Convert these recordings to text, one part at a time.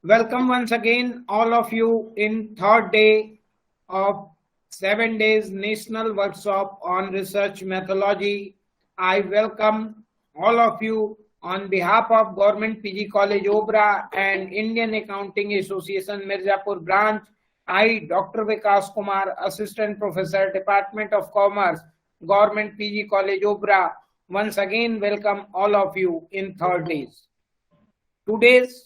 Welcome once again, all of you, in third day of 7 days national workshop on research methodology. I welcome all of you on behalf of Government PG College Obra and Indian Accounting Association Mirzapur branch. I, Dr. Vikas Kumar, Assistant Professor, Department of Commerce, Government PG College Obra, once again welcome all of you in third days. Today's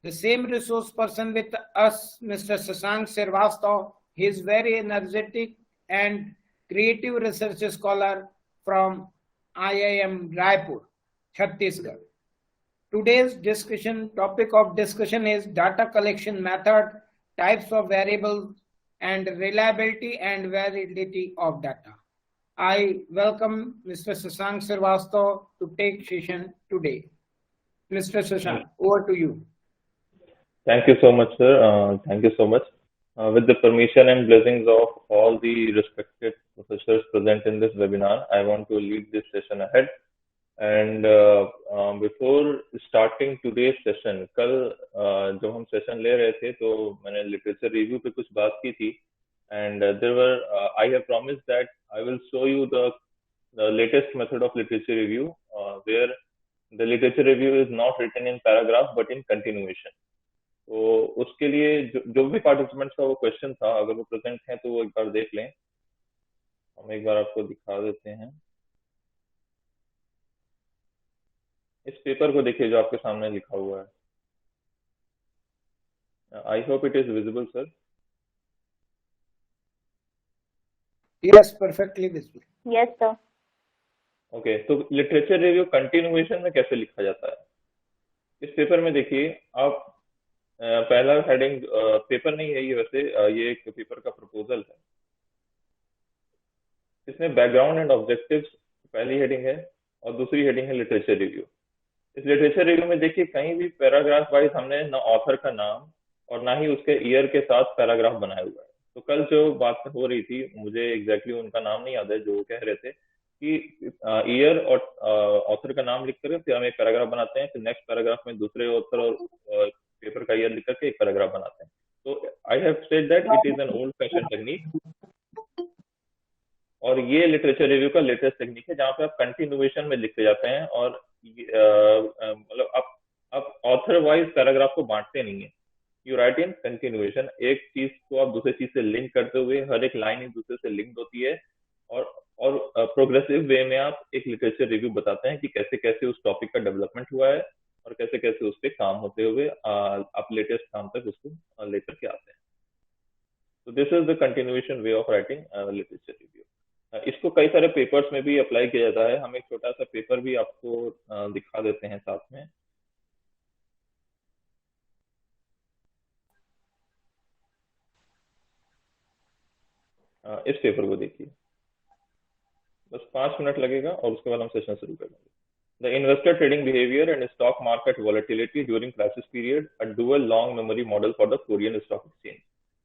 the same resource person with us, Mr. Sasank Srivastava. He is very energetic and creative research scholar from IIM Raipur, Chhattisgarh. Today's topic of discussion is data collection method, types of variables, and reliability and validity of data. I welcome Mr. Sasank Srivastava to take session today. Mr. Sasank, over to you. Thank you so much, sir. Thank you so much. With the permission and blessings of all the respected professors present in this webinar, I want to lead this session ahead. And before starting today's session, कल जब हम session ले रहे थे तो मैंने literature review पे कुछ बात की थी, and I have promised that I will show you the latest method of literature review, where the literature review is not written in paragraph but in continuation. तो उसके लिए जो भी पार्टिसिपेंट्स का वो क्वेश्चन था, अगर वो प्रेजेंट है तो वो एक बार देख लें। हम एक बार आपको दिखा देते हैं। इस पेपर को देखिए जो आपके सामने लिखा हुआ है। I hope it is visible, sir. Yes, perfectly visible. Yes, sir. Okay, तो लिटरेचर रिव्यू कंटिन्यूएशन में कैसे लिखा जाता है? इस पेपर में देखिए आप, पहला हेडिंग पेपर नहीं है ये, वैसे ये एक पेपर का प्रपोजल है। इसमें बैकग्राउंड एंड ऑब्जेक्टिव्स पहली हेडिंग है और दूसरी हेडिंग है लिटरेचर रिव्यू। इस लिटरेचर रिव्यू में देखिए कहीं भी पैराग्राफ वाइज हमने ना ऑथर का नाम और ना ही उसके ईयर के साथ पैराग्राफ बनाया हुआ है। तो कल जो बात हो रही थी, मुझे एग्जैक्टली उनका नाम नहीं याद है, जो कह रहे थे कि ईयर और ऑथर का नाम लिख कर फिर हम एक पैराग्राफ बनाते हैं, फिर नेक्स्ट पैराग्राफ में दूसरे ऑथर और पेपर का ईयर लिख करके एक पैराग्राफ बनाते हैं। तो I have said that it is an old fashion technique, और ये लिटरेचर रिव्यू का लेटेस्ट टेक्निक है जहाँ पे आप कंटिन्यूएशन में लिखते जाते हैं और मतलब आप ऑथर वाइज पैराग्राफ को बांटते नहीं है, यू राइट इन कंटिन्यूएशन। एक चीज को आप दूसरे चीज से लिंक करते हुए, हर एक लाइन एक दूसरे से लिंक होती है, और प्रोग्रेसिव वे में आप एक लिटरेचर रिव्यू बताते हैं कि कैसे कैसे उस टॉपिक का डेवलपमेंट हुआ है और कैसे कैसे उस पर काम होते हुए आप लेटेस्ट काम तक उसको लेकर के आते हैं। तो this is the continuation way of writing literature review. इसको कई सारे पेपर्स में भी अप्लाई किया जाता है। हम एक छोटा सा पेपर भी आपको दिखा देते हैं साथ में। इस पेपर को देखिए, बस 5 मिनट लगेगा और उसके बाद हम सेशन शुरू कर देंगे। The investor trading behavior and stock market volatility during crisis period, a dual long memory model for the Korean stock exchange।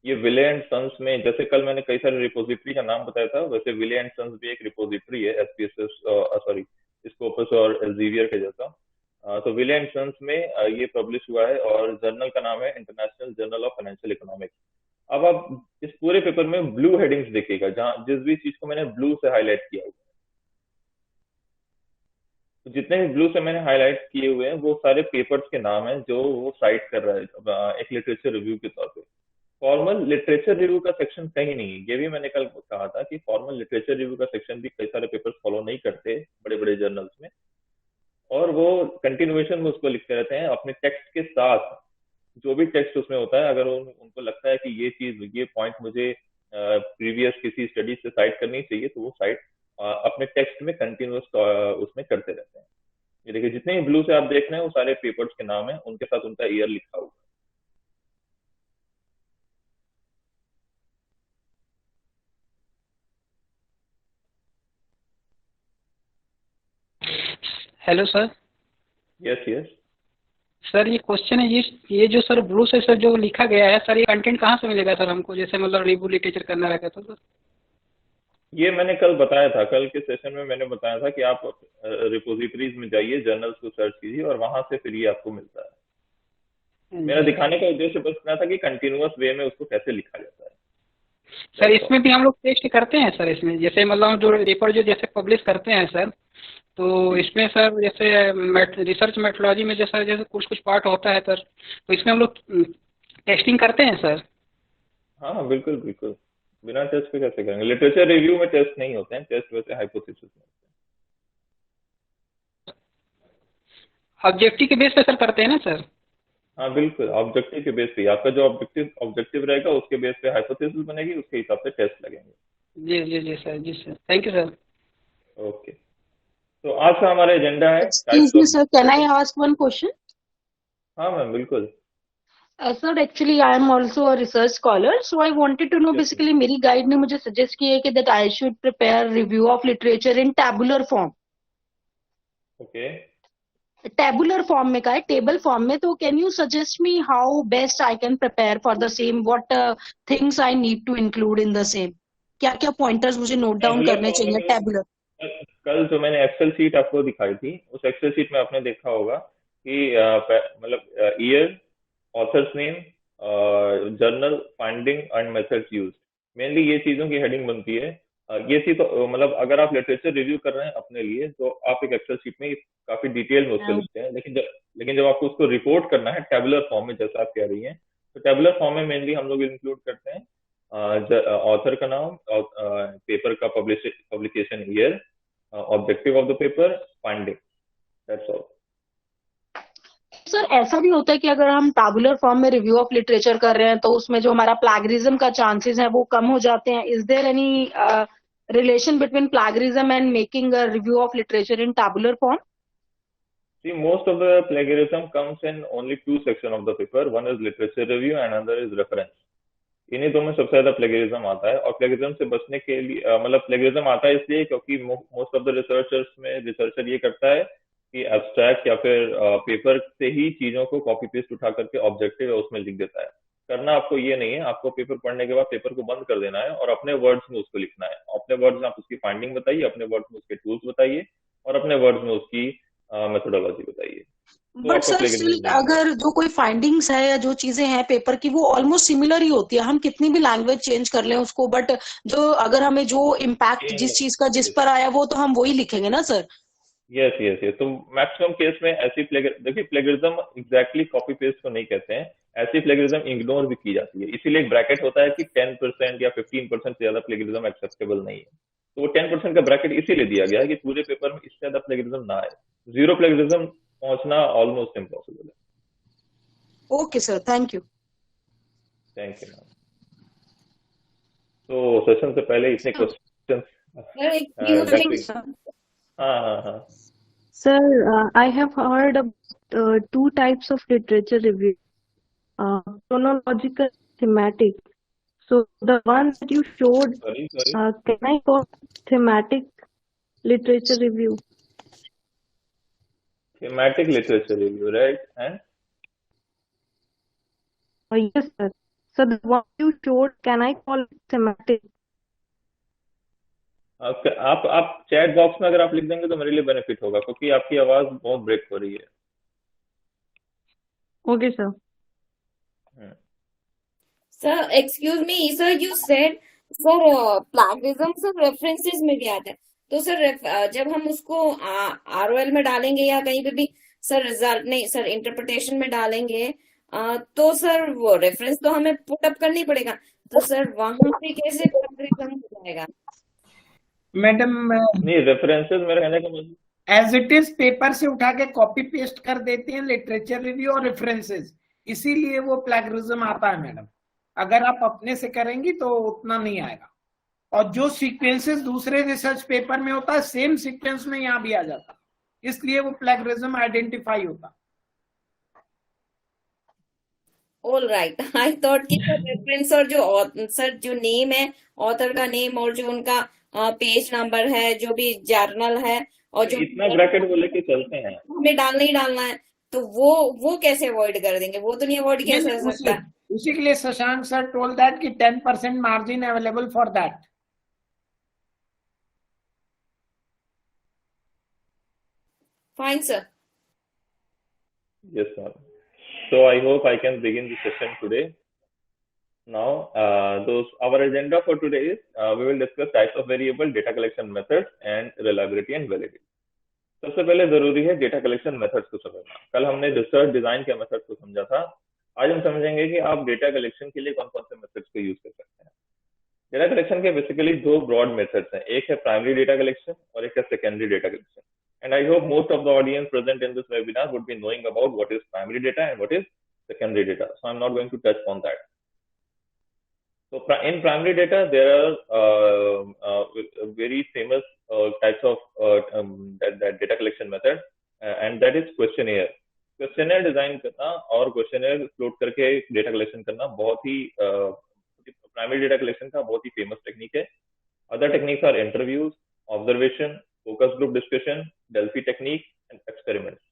ये विले एंड सन्स में, जैसे कल मैंने कई सारे रिपोजिटरी का नाम बताया था, वैसे विले एंड सन्स भी एक रिपोजिटरी है, SPSS सॉरी स्कोपस और एल्सेवियर के जैसा। तो विले एंड सन्स में ये पब्लिश हुआ है और जर्नल का नाम है international journal of financial economics. अब आप इस पूरे पेपर में ब्लू हेडिंग्स देखिएगा, जहां जिस भी चीज को मैंने ब्लू से हाईलाइट किया हुआ है, तो जितने भी ब्लू से मैंने हाईलाइट किए हुए हैं वो सारे पेपर्स के नाम हैं जो वो साइट कर रहा है एक लिटरेचर रिव्यू के तौर पे। फॉर्मल लिटरेचर रिव्यू का सेक्शन कहीं नहीं है, ये भी मैंने कल कहा था कि फॉर्मल लिटरेचर रिव्यू का सेक्शन भी कई सारे पेपर्स फॉलो नहीं करते बड़े बड़े जर्नल्स में, और वो कंटिन्यूएशन में उसको लिखते रहते हैं अपने टेक्स्ट के साथ। जो भी टेक्स्ट उसमें होता है, अगर उनको लगता है कि ये चीज, ये पॉइंट मुझे प्रीवियस किसी स्टडी से साइट करनी चाहिए, तो वो साइट अपने टेक्स्ट में कंटिन्यूस उसमें करते रहते हैं। ये देखिए जितने भी ब्लू से आप देख रहे हैं वो सारे पेपर्स के नाम है, उनके साथ उनका ईयर लिखा हुआ है। Hello sir. Yes yes sir ये क्वेश्चन है, ये जो सर ब्लू से सर जो लिखा गया है सर, ये कंटेंट कहाँ से मिलेगा सर हमको, जैसे मतलब रिव्यू लिटरेचर करना रहेगा तो सर? ये मैंने कल बताया था, कल के सेशन में मैंने बताया था कि आप रिपोजिटरीज में जाइए, जर्नल्स को सर्च कीजिए और वहां से फिर ये आपको मिलता है। मेरा दिखाने का उद्देश्य बस इतना था कि कंटिन्यूअस वे में उसको कैसे लिखा जाता है। सर इसमें भी हम लोग टेस्ट करते हैं सर, इसमें जैसे मतलब जो पेपर जो जैसे पब्लिश करते हैं सर, तो इसमें सर जैसे रिसर्च मेथोलॉजी में जैसा जैसे कुछ कुछ पार्ट होता है सर, तो इसमें हम लोग टेस्टिंग करते हैं सर। हाँ हाँ, बिल्कुल बिल्कुल, बिना टेस्ट पे कैसे करेंगे? लिटरेचर रिव्यू में टेस्ट नहीं होते हैं, टेस्ट वैसे हाइपोथेसिस में होते ऑब्जेक्टिव के बेस पे सर करते हैं ना सर? हैं। हाँ बिल्कुल, ऑब्जेक्टिव के बेस पे आपका जो ऑब्जेक्टिव रहेगा उसके बेस पे हाइपोथेसिस बनेगी, उसके हिसाब से टेस्ट लगेंगे। जी जी जी सर, जी sir, thank you sir. Okay, तो आज का हमारा एजेंडा है Excuse types me, of sir. Can I data. ask one question? हाँ मैम बिल्कुल। Sir, actually, I am also a research scholar, so I wanted to know. Yes Basically, मेरी guide ने मुझे suggest किया है कि that I should prepare review of literature in tabular form. Okay, Tabular form में का है, table form में. तो can you suggest me how best I can prepare for the same? What things I need to include in the same? क्या क्या pointers मुझे note down tabular करने form चाहिए में tabular? कल जो मैंने एक्सेल शीट आपको दिखाई थी, उस एक्सेल शीट में आपने देखा होगा कि मतलब year, author's name, journal, finding and methods used, mainly ये चीजों की हेडिंग बनती है। ये चीज तो मतलब अगर आप लिटरेचर रिव्यू कर रहे हैं अपने लिए तो आप एक एक्सेल शीट में काफी डिटेल में उसको लिखते हैं, लेकिन जब आपको उसको रिपोर्ट करना है टेबुलर फॉर्म में जैसा आप कह रही हैं, तो टेबुलर फॉर्म में मेनली हम लोग इंक्लूड करते हैं ऑथर का नाम, पेपर का publication year, objective of the paper, finding, that's all. Sir ऐसा भी होता है कि अगर हम टैबुलर फॉर्म में रिव्यू ऑफ लिटरेचर कर रहे हैं तो उसमें जो हमारा प्लैगरिज्म का चांसेस है वो कम हो जाते हैं. Is there any relation between plagiarism and making a review of literature in tabular form? See, most of the plagiarism comes in only two sections of the paper. One is literature review and another is reference. इन्हीं दो में सबसे ज्यादा plagiarism आता है, और plagiarism से बचने के लिए मतलब प्लेगरिज्म आता है इसलिए क्योंकि मोस्ट ऑफ द रिसर्चर्स में रिसर्चर ये करता है कि एब्स्ट्रैक्ट या फिर पेपर से ही चीजों को कॉपी पेस्ट उठा करके ऑब्जेक्टिव है उसमें लिख देता है। करना आपको ये नहीं है, आपको पेपर पढ़ने के बाद पेपर को बंद कर देना है और अपने वर्ड्स में उसको लिखना है। अपने वर्ड्स में आप उसकी फाइंडिंग बताइए, अपने वर्ड्स में उसके टूल्स बताइए, और अपने वर्ड्स में उसकी मेथोडोलॉजी बताइए, तो बट आपका सर प्लेगरिज्म स्टिल नहीं होगा। अगर जो कोई फाइंडिंग्स है या जो चीजें हैं पेपर की वो ऑलमोस्ट सिमिलर ही होती है, हम कितनी भी लैंग्वेज चेंज कर लें उसको, बट जो अगर हमें जो इम्पैक्ट जिस चीज का जिस पर आया वो तो हम वही लिखेंगे ना सर? यस यस यस, तो मैक्सिमम केस में ऐसी देखिए प्लेगरिज्म एग्जैक्टली कॉपी पेस्ट को नहीं कहते हैं, ऐसी प्लेगरिज्म इग्नोर भी की जाती है, इसीलिए एक ब्रैकेट होता है कि 10% या 15% से ज्यादा प्लेगरिज्म एक्सेप्टेबल नहीं है। तो वो 10% का ब्रैकेट इसीलिए दिया गया है कि पूरे पेपर में इससे ज्यादा प्लेगरिज्म ना आए। जीरो प्लेगरिज्म पहुंचना ऑलमोस्ट इम्पॉसिबल है। Okay sir, thank you. Thank you ma'am. तो सेशन से पहले इतने क्वेश्चन। Sir, excuse me. हाँ हाँ हाँ, Sir, I have heard of two types of literature review, chronological, thematic. So the one that you showed, sorry can I call thematic literature review? Thematic literature review, right? And Yes, sir. So the one you showed, can I call it thematic? आप chat box में अगर आप लिख देंगे तो मेरे लिए benefit होगा, क्योंकि आपकी आवाज बहुत ब्रेक हो रही है। Okay, sir. Sir, excuse me. Sir, you said, sir, plagiarism sir references में भी आता है. तो सर जब हम उसको ROL में डालेंगे या कहीं पे भी सर रिजल्ट नहीं सर इंटरप्रिटेशन में डालेंगे, तो सर वो रेफरेंस तो हमें पुट अप करनी पड़ेगा. तो सर वहां पे कैसे plagiarism हो जाएगा? मैडम नहीं, रेफरेंसेस मेरे कहने का मतलब एज इट इज पेपर से उठा के कॉपी पेस्ट कर देते हैं लिटरेचर रिव्यू और रेफरेंसेस, इसीलिए वो प्लैगरिज्म आता है मैडम। अगर आप अपने से करेंगी तो उतना नहीं आएगा, और जो सीक्वेंसेस दूसरे रिसर्च पेपर में होता है सेम सीक्वेंस में यहाँ भी आ जाता, इसलिए वो प्लैगरिज्म आइडेंटिफाई होता। ऑल राइट, आई थॉट कि सर रेफरेंस और जो सर जो नेम है ऑथर का नेम और जो उनका पेज नंबर है जो भी जर्नल है और जो इतना ब्रैकेट वो लेके चलते हैं। हमें डालना ही डालना है, तो वो कैसे अवॉइड कर देंगे? वो तो नहीं अवॉइड कैसे हो सकता है? उसी के लिए शशांक सर टोल्ड दैट कि 10% margin available for that. Fine sir. Yes sir. So I hope I can begin the session today. Now, our agenda for today is we will discuss types of variable, data collection methods, and reliability and validity. सबसे पहले जरूरी है data collection methods को समझना। कल हमने research design के methods को समझा था। आज हम समझेंगे कि आप डेटा कलेक्शन के लिए कौन कौन से मेथड्स को यूज कर सकते हैं। डेटा कलेक्शन के बेसिकली दो ब्रॉड मेथड्स हैं, एक है प्राइमरी डेटा कलेक्शन और एक है secondary data collection. And I hope most of the audience present in this webinar would be knowing about what is primary data and what is secondary data. So I'm not going to touch on that. So in primary data, there are very famous types of that data collection method, and that is questionnaire. Questionnaire design करना और questionnaire float करके data collection करना बहुत ही primary data collection का बहुत ही famous technique है. Other techniques are interviews, observation, focus group discussion, Delphi technique, and experiments.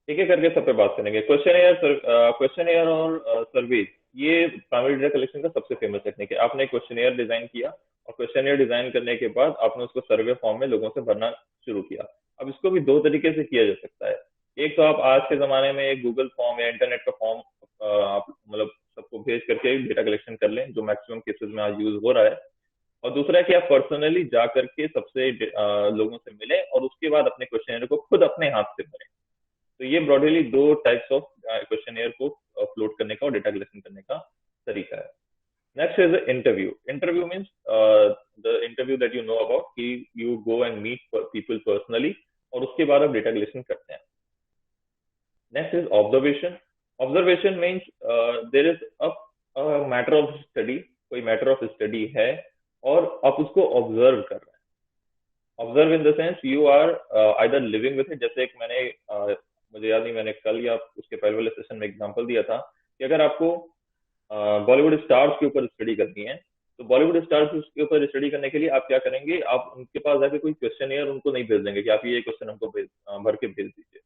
एक एक करके सब पे बात करेंगे। क्वेश्चन और सर्वे, ये प्राइमरी डेटा कलेक्शन का सबसे फेमस टेक्निक है। आपने क्वेश्चन डिजाइन किया और क्वेश्चन डिजाइन करने के बाद आपने उसको सर्वे फॉर्म में लोगों से भरना शुरू किया। अब इसको भी दो तरीके से किया जा सकता है। एक तो आप आज के जमाने में एक गूगल फॉर्म या इंटरनेट का फॉर्म आप मतलब सबको भेज करके डेटा कलेक्शन कर लें, जो मैक्सिमम केसेस में आज यूज हो रहा है। और दूसरा है कि आप पर्सनली जा करके सबसे लोगों से मिले और उसके बाद अपने क्वेश्चन को खुद अपने हाथ से भरें। तो ये ब्रॉडली दो टाइप्स ऑफ क्वेश्चनर को फ्लोट करने का और डेटा कलेक्शन करने का तरीका है। Next is interview. Interview means the interview that you know about कि you go and meet people personally और उसके बाद आप डेटा कलेक्शन करते हैं। Next is observation. Observation means there is a matter of study, कोई मैटर ऑफ स्टडी है और आप उसको ऑब्जर्व कर रहे हैं। Observe in the sense you are either living with it. जैसे एक मैंने मुझे याद नहीं, मैंने कल या उसके पहले वाले सेशन में एग्जांपल दिया था कि अगर आपको बॉलीवुड स्टार्स के ऊपर स्टडी करनी है तो बॉलीवुड स्टार्स के ऊपर स्टडी करने के लिए आप क्या करेंगे, आप उनके पास जाके कोई क्वेश्चनियर उनको नहीं भेज देंगे कि आप ये क्वेश्चन हमको भर के भेज दीजिए।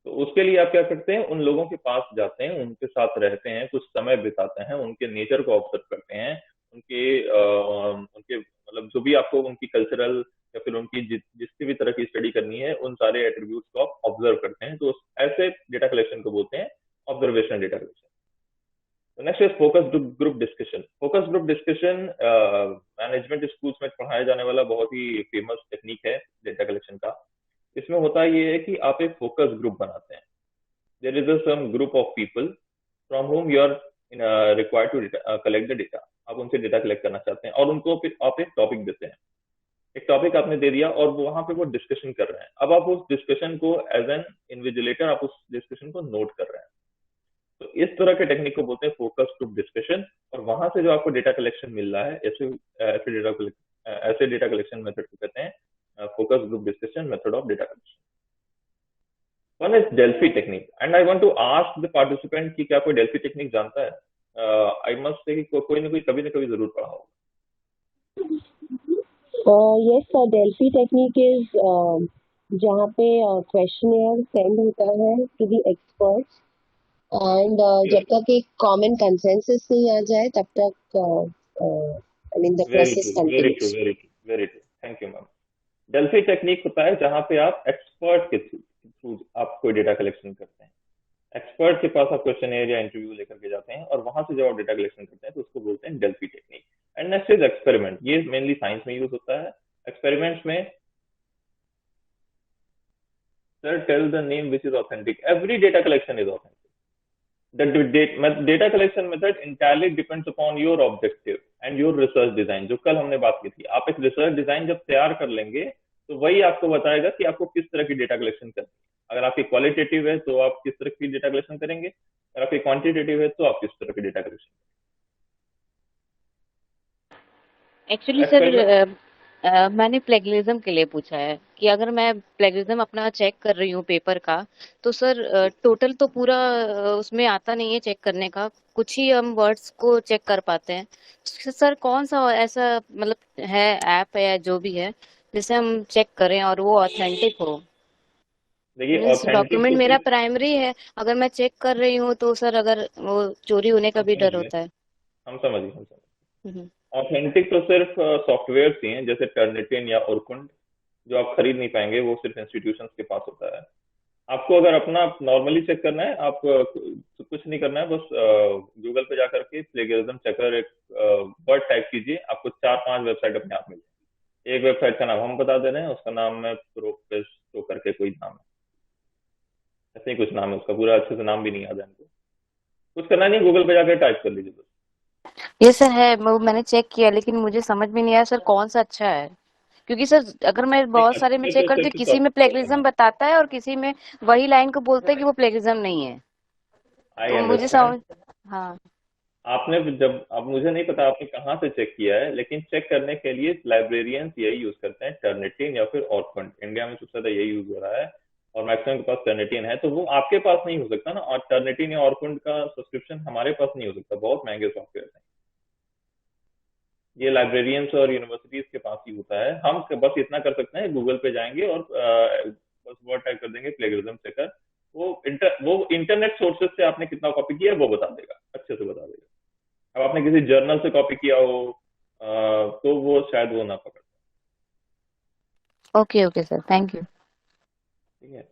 तो उसके लिए आप क्या करते हैं, उन लोगों के पास जाते हैं, उनके साथ रहते हैं, कुछ समय बिताते हैं, उनके नेचर को ऑब्जर्व करते हैं, उनके मतलब जो भी आपको उनकी कल्चरल या फिर उनकी जिसकी भी तरह की स्टडी करनी है उन सारे एट्रीब्यूट्स को आप ऑब्जर्व करते हैं। तो ऐसे डेटा कलेक्शन को बोलते हैं observation data collection. Next is focus group discussion. Focus group discussion management schools में पढ़ाया जाने वाला बहुत ही फेमस टेक्निक है डेटा कलेक्शन का। इसमें होता ये है कि आप एक फोकस ग्रुप बनाते हैं। There is some group of people from home you are required to collect the data. आप उनसे डेटा कलेक्ट करना चाहते हैं और उनको फिर आप एक टॉपिक देते हैं। एक टॉपिक आपने दे दिया और वहां पे वो डिस्कशन कर रहे हैं। अब आप उस डिस्कशन को एज एन इन्विजिलेटर आप उस डिस्कशन को नोट कर रहे हैं। तो इस तरह के टेक्निक को बोलते हैं फोकस ग्रुप डिस्कशन। और वहां से जो आपको डेटा कलेक्शन मिल रहा है ऐसे डेटा कलेक्शन मेथड को कहते हैं focus group discussion method of data collection. One is Delphi technique and I want to ask the participant कि क्या कोई डेल्फी टेक्निक जानता है। आई मस्ट से कि कोई ना कोई कभी ना कभी जरूर पढ़ा होगा। Yes, sir. Delphi technique is जहाँ पे questionnaire send होता है to the experts and जब तक एक common consensus नहीं आ जाए तब तक I mean the process continues. Very true. Thank you, ma'am. Delphi technique होता है जहाँ पे आप एक्सपर्ट के थ्रू आप कोई डेटा कलेक्शन करते हैं। एक्सपर्ट के पास आप क्वेश्चनर या इंटरव्यू लेकर के जाते हैं और वहां से जब आप डेटा कलेक्शन करते हैं तो उसको बोलते हैं Delphi technique. And next is experiment. ये मेनली साइंस में यूज होता है। एक्सपेरिमेंट्स में sir tell the name which is authentic. Every data collection is authentic. The data collection method entirely depends upon your objective and your research design। जो कल हमने बात की थी, आप एक रिसर्च डिजाइन जब तैयार कर लेंगे तो वही आपको बताएगा कि आपको किस तरह की डेटा कलेक्शन करनी है। अगर आपकी क्वालिटेटिव है तो आप किस तरह की डेटा कलेक्शन करेंगे, अगर आपकी क्वांटिटेटिव है तो आप किस तरह की डेटा कलेक्शन करेंगे। एक्चुअली सर मैंने प्लेगरिज्म के लिए पूछा है कि अगर मैं प्लेगरिज्म अपना चेक कर रही हूँ पेपर का तो सर टोटल तो पूरा उसमें आता नहीं है चेक करने का, कुछ ही हम वर्ड्स को चेक कर पाते हैं। सर कौन सा ऐसा मतलब है ऐप या जो भी है जिसे हम चेक करें और वो ऑथेंटिक हो। देखिए डॉक्यूमेंट मेरा प्राइमरी है, अगर मैं चेक कर रही हूँ तो सर अगर वो चोरी होने का भी डर होता है। हम समझिए ऑथेंटिक तो सिर्फ सॉफ्टवेयर ही हैं जैसे टर्निटिन या ओरकुंड जो आप खरीद नहीं पाएंगे, वो सिर्फ इंस्टीट्यूशंस के पास होता है। आपको अगर अपना नॉर्मली चेक करना है, आप कुछ नहीं करना है, बस गूगल पे जा करके प्लेगरिज्म चेकर एक वर्ड टाइप कीजिए, आपको 4-5 वेबसाइट अपने आप मिल जाएगी। एक वेबसाइट का नाम हम बता दे रहे हैं, उसका नाम है प्रोपेस्टो करके कोई नाम है, ऐसे ही कुछ नाम है उसका, पूरा अच्छे से नाम भी नहीं याद है हमको। कुछ करना नहीं, गूगल पे जाकर टाइप कर लीजिए बस। ये सर है, मैंने चेक किया, लेकिन मुझे समझ में नहीं आया सर कौन सा अच्छा है। क्योंकि सर अगर मैं एक बहुत सारे में अच्छे चेक से करती अच्छे हूँ, से किसी में सॉफ्टवेयर प्लेगरिज्म बताता है और किसी में वही लाइन को बोलता है कि वो प्लेगरिज्म नहीं है। आई तो मुझे अंडरस्टैंड। समझ, हाँ। आपने जब, अब मुझे नहीं पता आपने कहाँ से चेक किया है, लेकिन चेक करने के लिए लाइब्रेरियंस यही यूज करते हैं, टर्निटिन या फिर ऑर्कुंट। इंडिया में सबसे ज्यादा यही यूज हो रहा है, और मैक्सिमम के पास टर्निटिन है, तो वो आपके पास नहीं हो सकता ना। और टर्निटिन या ऑर्कुंट का सब्सक्रिप्शन हमारे पास नहीं हो सकता, बहुत महंगे सॉफ्टवेयर हैं। ये लाइब्रेरियंस और यूनिवर्सिटीज के पास ही होता है। हम बस इतना कर सकते हैं, गूगल पे जाएंगे और बस वर्ड टाइप कर देंगे प्लेगरिज्म चेकर, वो इंटरनेट सोर्सेज से आपने कितना कॉपी किया है वो बता देगा, अच्छे से बता देगा। अब आपने किसी जर्नल से कॉपी किया हो तो वो शायद वो ना पकड़। Okay okay sir, thank you. ठीक है।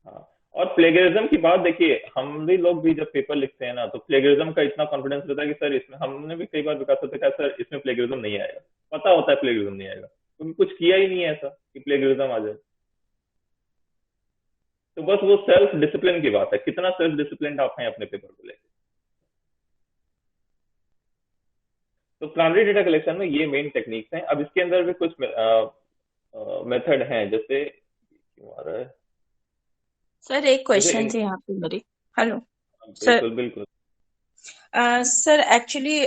हाँ, और प्लेगरिज्म की बात देखिए, हम भी लोग भी जब पेपर लिखते हैं ना, तो प्लेगरिज्म का इतना कॉन्फिडेंस रहता है कि सर इसमें, हमने भी कई बार विकास होता है कहा सर इसमें प्लेगरिज्म नहीं आएगा, पता होता है प्लेगरिज्म नहीं आएगा, क्योंकि कुछ किया ही नहीं है ऐसा कि प्लेगरिज्म आ जाए। तो बस वो सेल्फ डिसिप्लिन की बात है, कितना सेल्फ डिसिप्लिन आप हैं अपने पेपर को लेकर। तो प्राइमरी डेटा कलेक्शन में ये मेन टेक्निक्स हैं। अब इसके अंदर भी कुछ मेथड हैं, जैसे क्यों आ रहा है, सर एक जैसे क्वेश्चन थी यहाँ पे मेरी। Hello sir. बिल्कुल बिल्कुल। सर एक्चुअली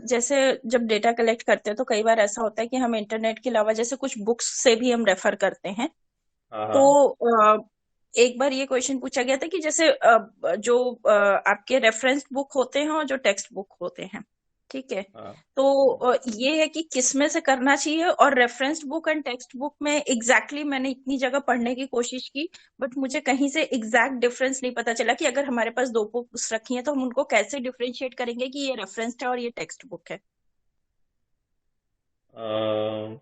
जैसे जब डेटा कलेक्ट करते हैं तो कई बार ऐसा होता है कि हम इंटरनेट के अलावा जैसे कुछ बुक्स से भी हम रेफर करते हैं। हाँ तो हाँ एक बार ये क्वेश्चन पूछा गया था कि जैसे जो आपके रेफरेंस बुक होते हैं और जो टेक्स्ट बुक होते हैं, ठीक है, हाँ। तो ये है कि किस में से करना चाहिए। और reference book and text book में एग्जैक्टली मैंने इतनी जगह पढ़ने की कोशिश की, बट मुझे कहीं से एग्जैक्ट डिफरेंस नहीं पता चला कि अगर हमारे पास दो बुक्स रखी हैं तो हम उनको कैसे डिफरेंशिएट करेंगे कि ये रेफरेंस्ड है और ये टेक्स्ट बुक है। अम,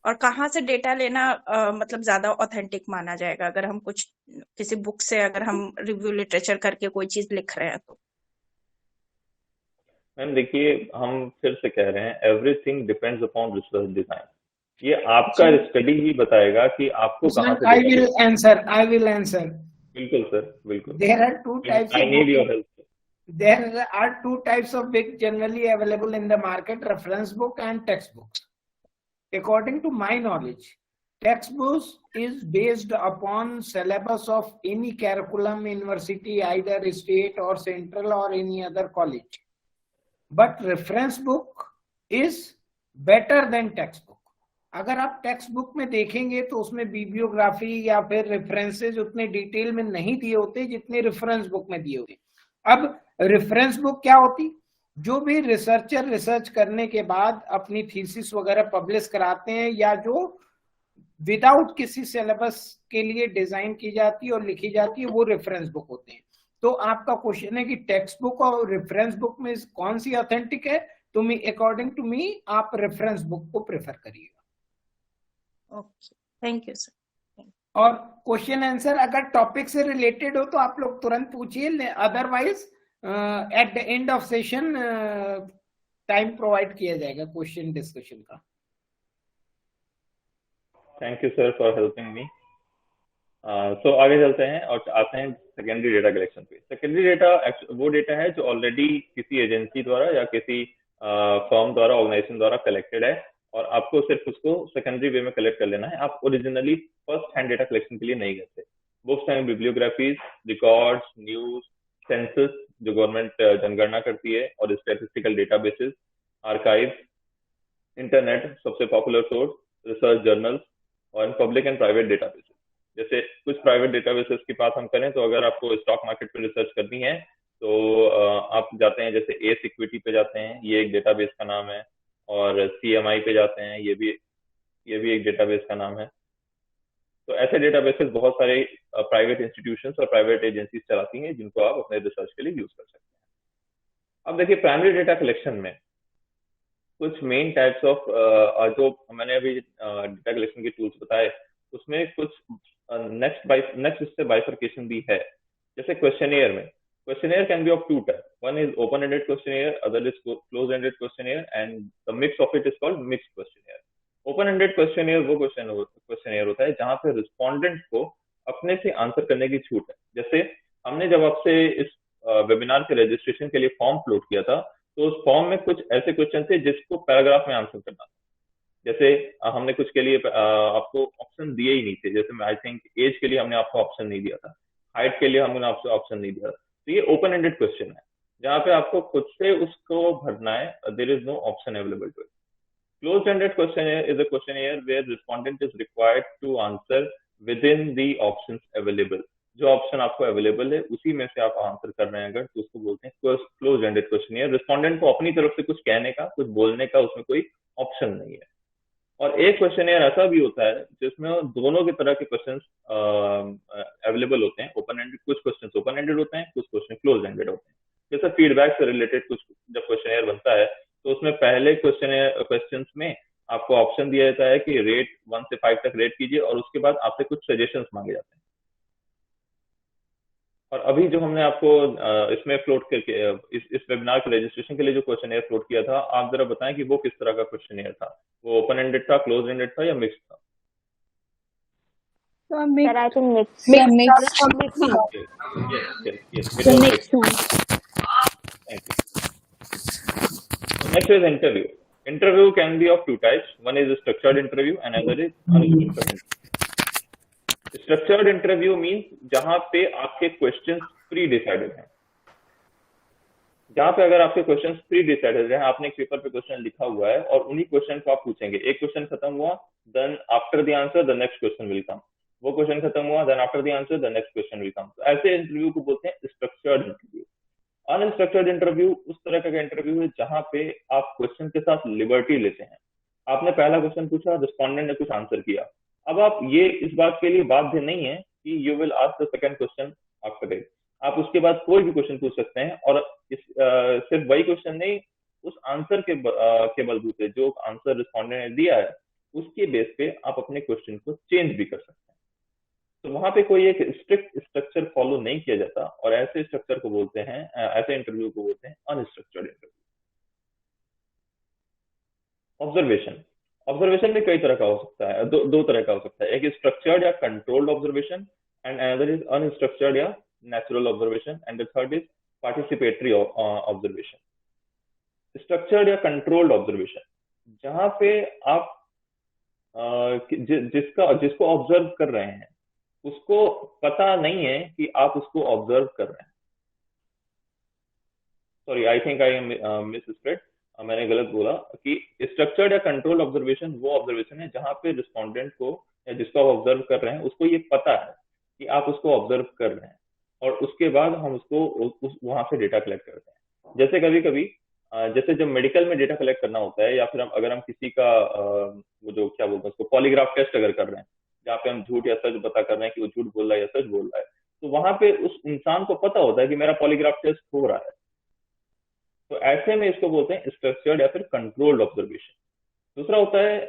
और कहाँ से डेटा लेना मतलब ज्यादा ऑथेंटिक माना जाएगा अगर हम कुछ किसी बुक से अगर हम रिव्यू लिटरेचर करके कोई चीज लिख रहे हैं तो। मैम देखिए, हम फिर से कह रहे हैं, everything depends upon research design. ये आपका स्टडी ही बताएगा कि आपको कहाँ Sir, से I डेटा will लेना है। answer. I will answer. बिल्कुल सर, बिल्कुल। There are two types I of need your book. Help. There are two types of book generally available in the market: reference book and textbooks. According to my knowledge, textbooks is based upon syllabus of any curriculum university, either state or central or any other college. But reference book is better than textbook. अगर आप text book में देखेंगे तो उसमें bibliography या फिर references उतने detail में नहीं दिए होते जितने रेफरेंस बुक में दिए होते। अब रेफरेंस बुक क्या होती, जो भी रिसर्चर रिसर्च करने के बाद अपनी थीसिस वगैरह पब्लिश कराते हैं, या जो विदाउट किसी सिलेबस के लिए डिजाइन की जाती है और लिखी जाती है, वो रेफरेंस बुक होते हैं। तो आपका क्वेश्चन है कि टेक्स्ट बुक और रेफरेंस बुक में कौन सी ऑथेंटिक है, तो मी अकॉर्डिंग टू मी आप रेफरेंस बुक को प्रेफर करिएगा। Okay, thank you sir. और क्वेश्चन आंसर अगर टॉपिक से रिलेटेड हो तो आप लोग तुरंत पूछिए, otherwise at the end of session time provide किया जाएगा क्वेश्चन डिस्कशन का। Thank you sir for helping me. So आगे चलते हैं और आते हैं सेकेंडरी डेटा कलेक्शन पे। सेकेंडरी डेटा वो डेटा है जो ऑलरेडी किसी एजेंसी द्वारा या किसी फर्म द्वारा, ऑर्गेनाइजेशन द्वारा कलेक्टेड है, और आपको सिर्फ उसको सेकेंडरी वे में कलेक्ट कर लेना है। आप originally first hand data collection के लिए नहीं गए थे। Books and bibliographies, records, news, census जो गवर्नमेंट जनगणना करती है, और स्टैटिस्टिकल डेटाबेसेस, आर्काइव, इंटरनेट सबसे पॉपुलर सोर्स, रिसर्च जर्नल्स, और पब्लिक एंड प्राइवेट डेटाबेसेस। जैसे कुछ प्राइवेट डेटाबेसेस की बात हम करें तो अगर आपको स्टॉक मार्केट पे रिसर्च करनी है तो आप जाते हैं, जैसे एस इक्विटी पे जाते हैं, ये एक डेटाबेस का नाम है, और सीएमआई पे जाते हैं, ये भी एक डेटाबेस का नाम है। तो ऐसे डेटाबेसेस बहुत सारे प्राइवेट इंस्टीट्यूशंस और प्राइवेट एजेंसीज चलाती हैं, जिनको आप अपने रिसर्च के लिए यूज कर सकते हैं। अब देखिए, प्राइमरी डेटा कलेक्शन में कुछ मेन टाइप्स ऑफ जो मैंने अभी डेटा कलेक्शन के टूल्स बताए, उसमें कुछ नेक्स्ट इससे बाइफर्केशन भी है। जैसे क्वेश्चनियर में, questionnaire can be of two types. One is open-ended questionnaire, other is closed-ended questionnaire, and the mix of it is called mixed questionnaire. Open-ended questionnaire वो questionnaire होता है जहाँ पे रिस्पोंडेंट को अपने से आंसर करने की छूट है। जैसे हमने जब आपसे इस वेबिनार के रजिस्ट्रेशन के लिए फॉर्म अपलोड किया था, तो उस फॉर्म में कुछ ऐसे क्वेश्चन थे जिसको पैराग्राफ में आंसर करना था। जैसे हमने कुछ के लिए आपको ऑप्शन दिए ही नहीं थे। जैसे आई थिंक एज के लिए हमने आपको ऑप्शन नहीं दिया था, हाइट के लिए हमने आपको ऑप्शन नहीं दिया था। तो ये ओपन एंडेड क्वेश्चन है जहाँ पे आपको खुद से उसको भरना है, there is no option available to it. Closed ended question is a questionnaire where respondent is required to answer within the options available. जो ऑप्शन आपको अवेलेबल है उसी में से आप आंसर कर रहे हैं अगर, तो उसको बोलते हैं क्लोज्ड एंडेड क्वेश्चनियर। रिस्पोंडेंट को अपनी तरफ से कुछ कहने का, कुछ बोलने का उसमें कोई ऑप्शन नहीं है। और एक क्वेश्चनियर ऐसा भी होता है जिसमें दोनों की तरह के क्वेश्चंस अवेलेबल होते हैं। ओपन एंडेड, कुछ क्वेश्चंस ओपन एंडेड होते हैं, कुछ क्वेश्चन क्लोज एंडेड होते हैं। जैसे फीडबैक से रिलेटेड कुछ जब क्वेश्चनियर बनता है तो उसमें पहले क्वेश्चंस में आपको ऑप्शन दिया जाता है कि रेट 1 से 5 तक रेट कीजिए, और उसके बाद आपसे कुछ सजेशंस मांगे जाते हैं। और अभी जो हमने आपको इसमें फ्लोट करके इस वेबिनार के रजिस्ट्रेशन के लिए जो क्वेश्चनियर फ्लोट किया था, आप जरा बताएं कि वो किस तरह का क्वेश्चनियर था? वो ओपन एंडेड था, क्लोज एंडेड था या मिक्स था? So mix. Sir I think mix. Yes, it was mixed. Thank you. Next is interview. Interview can be of two types. One is a structured interview and another is unstructured interview. Structured interview means जहां पे आपके questions pre decided हैं। जहां पे अगर आपके questions pre decided हैं, आपने एक पेपर पे क्वेश्चन लिखा हुआ है और उन्हीं क्वेश्चन को आप पूछेंगे। एक क्वेश्चन खत्म हुआ, then after the answer the next question will come. वो क्वेश्चन खत्म हुआ, then after the answer the next question will come. तो ऐसे इंटरव्यू को बोलते हैं स्ट्रक्चर्ड इंटरव्यू। अनस्ट्रक्चर्ड इंटरव्यू उस तरह का इंटरव्यू है जहां पे आप क्वेश्चन के साथ लिबर्टी लेते हैं। आपने पहला क्वेश्चन पूछा, रिस्पोंडेंट ने कुछ आंसर किया, अब आप ये इस बात के लिए बाध्य नहीं है कि you will ask the second question after it. आप उसके बाद कोई भी क्वेश्चन पूछ सकते हैं, और सिर्फ वही क्वेश्चन नहीं, उस आंसर के बलबूते जो आंसर रिस्पोंडेंट ने दिया है उसके बेस पे आप अपने क्वेश्चन को चेंज भी कर सकते हैं। तो वहां पे कोई एक स्ट्रिक्ट स्ट्रक्चर फॉलो नहीं किया जाता, और ऐसे स्ट्रक्चर को बोलते हैं, ऐसे इंटरव्यू को बोलते हैं अनस्ट्रक्चर्ड इंटरव्यू। ऑब्जर्वेशन, ऑब्जर्वेशन भी कई तरह का हो सकता है, दो तरह का हो सकता है। एक स्ट्रक्चर्ड या controlled observation and another is unstructured या natural observation and the third is participatory observation. Structured या कंट्रोल्ड ऑब्जर्वेशन जहां पे आप जिसको ऑब्जर्व कर रहे हैं उसको पता नहीं है कि आप उसको ऑब्जर्व कर रहे हैं। सॉरी, आई थिंक आई मिसस्प्रेड, मैंने गलत बोला कि स्ट्रक्चर्ड या कंट्रोल्ड ऑब्जर्वेशन वो ऑब्जर्वेशन है जहां पे रिस्पोंडेंट को या जिसको आप ऑब्जर्व कर रहे हैं उसको ये पता है कि आप उसको ऑब्जर्व कर रहे हैं, और उसके बाद हम उसको वहां से डेटा कलेक्ट करते हैं। जैसे कभी कभी जैसे जब मेडिकल में डेटा कलेक्ट करना होता है, या फिर अगर हम किसी का वो जो क्या बोलते हैं उसको पॉलीग्राफ टेस्ट अगर कर रहे हैं, जहाँ पे हम झूठ या सच पता कर रहे हैं कि वो झूठ बोल रहा है या सच बोल रहा है, तो वहां पे उस इंसान को पता होता है कि मेरा पॉलीग्राफ टेस्ट हो रहा है। तो ऐसे में इसको बोलते हैं स्ट्रक्चर्ड या फिर कंट्रोल्ड ऑब्जर्वेशन। दूसरा होता है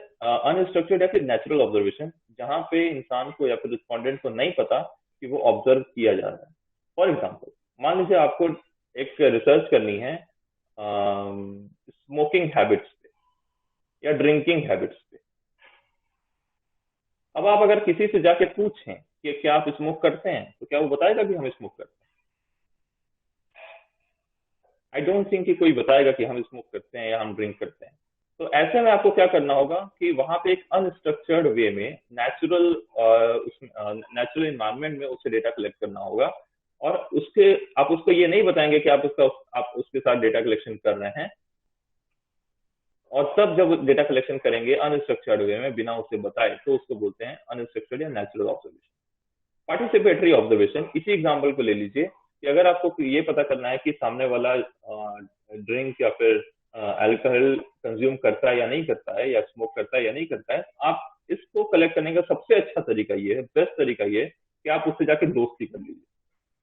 अनस्ट्रक्चर्ड या फिर नेचुरल ऑब्जर्वेशन, जहां पे इंसान को या फिर रिस्पोंडेंट को नहीं पता कि वो ऑब्जर्व किया जा रहा है। फॉर एग्जाम्पल, मान लीजिए आपको एक रिसर्च करनी है स्मोकिंग हैबिट्स पे या ड्रिंकिंग हैबिट्स पे। अब आप अगर किसी से जाके पूछें कि क्या आप स्मोक करते हैं, तो क्या वो बताएगा कि हम स्मोक करते हैं? आई डोंट थिंक कि कोई बताएगा कि हम स्मोक करते हैं या हम ड्रिंक करते हैं। तो ऐसे में आपको क्या करना होगा कि वहां पे एक अनस्ट्रक्चर्ड वे में नेचुरल इन्वायरमेंट में उससे डेटा कलेक्ट करना होगा, और आप उसको ये नहीं बताएंगे कि आप उसके साथ डेटा कलेक्शन कर रहे हैं। और तब जब डेटा कलेक्शन करेंगे अनस्ट्रक्चर्ड वे में बिना उसे बताए, तो उसको बोलते हैं अनस्ट्रक्चर्ड या नेचुरल ऑब्जर्वेशन। पार्टिसिपेटरी ऑब्जर्वेशन, इसी एग्जांपल को ले लीजिए कि अगर आपको ये पता करना है कि सामने वाला ड्रिंक या फिर अल्कोहल कंज्यूम करता है या नहीं करता है, या स्मोक करता है या नहीं करता है, आप इसको कलेक्ट करने का सबसे अच्छा तरीका ये है, बेस्ट तरीका ये है कि आप उससे जाके दोस्ती कर लीजिए।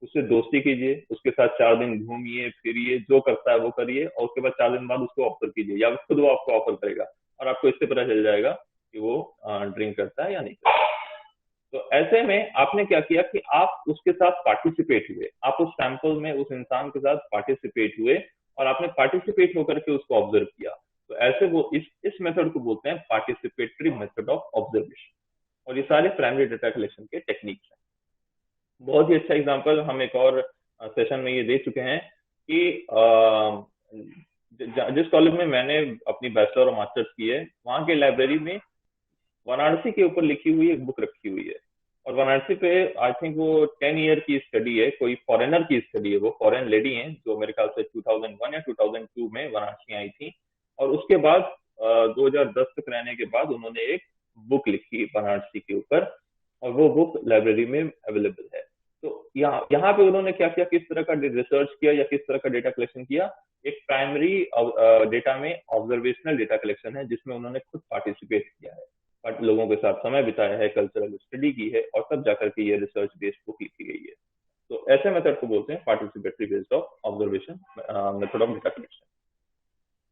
उससे दोस्ती कीजिए, उसके साथ 4 दिन घूमिए फिरिए, जो करता है वो करिए, और उसके बाद 4 दिन बाद उसको ऑफर कीजिए, या खुद वो आपको ऑफर करेगा, और आपको इससे पता चल जाएगा कि वो ड्रिंक करता है या नहीं करता। तो ऐसे में आपने क्या किया कि आप उसके साथ पार्टिसिपेट हुए, आप उस सैंपल में उस इंसान के साथ पार्टिसिपेट हुए, और आपने पार्टिसिपेट होकर के उसको ऑब्जर्व किया। तो ऐसे वो इस मेथड को बोलते हैं पार्टिसिपेटरी मेथड ऑफ ऑब्जर्वेशन। और ये सारे प्राइमरी डेटा कलेक्शन के टेक्निक्स हैं। बहुत ही अच्छा एग्जांपल हम एक और सेशन में ये दे चुके हैं कि जिस कॉलेज में मैंने अपनी बैचलर और मास्टर्स की है, वहाँ के लाइब्रेरी में वाराणसी के ऊपर लिखी हुई एक बुक रखी हुई है। और वाराणसी पे आई थिंक वो 10 ईयर की स्टडी है, कोई फॉरेनर की स्टडी है, वो फॉरेन लेडी हैं जो मेरे ख्याल से 2001 या 2002 में वाराणसी आई थी। और उसके बाद 2010 तक रहने के बाद उन्होंने एक बुक लिखी वाराणसी के ऊपर, और वो बुक लाइब्रेरी में अवेलेबल है। तो यहाँ पे उन्होंने क्या किया, किस तरह का रिसर्च किया या किस तरह का डेटा कलेक्शन किया। एक प्राइमरी डेटा में ऑब्जर्वेशनल डेटा कलेक्शन है, जिसमें उन्होंने खुद पार्टिसिपेट किया है, बट लोगों के साथ समय बिताया है, कल्चरल स्टडी की है, और तब जाकर के ये रिसर्च बेस्ड बुक लिखी गई है। तो ऐसे मेथड को बोलते हैं participatory based of observation method of data collection.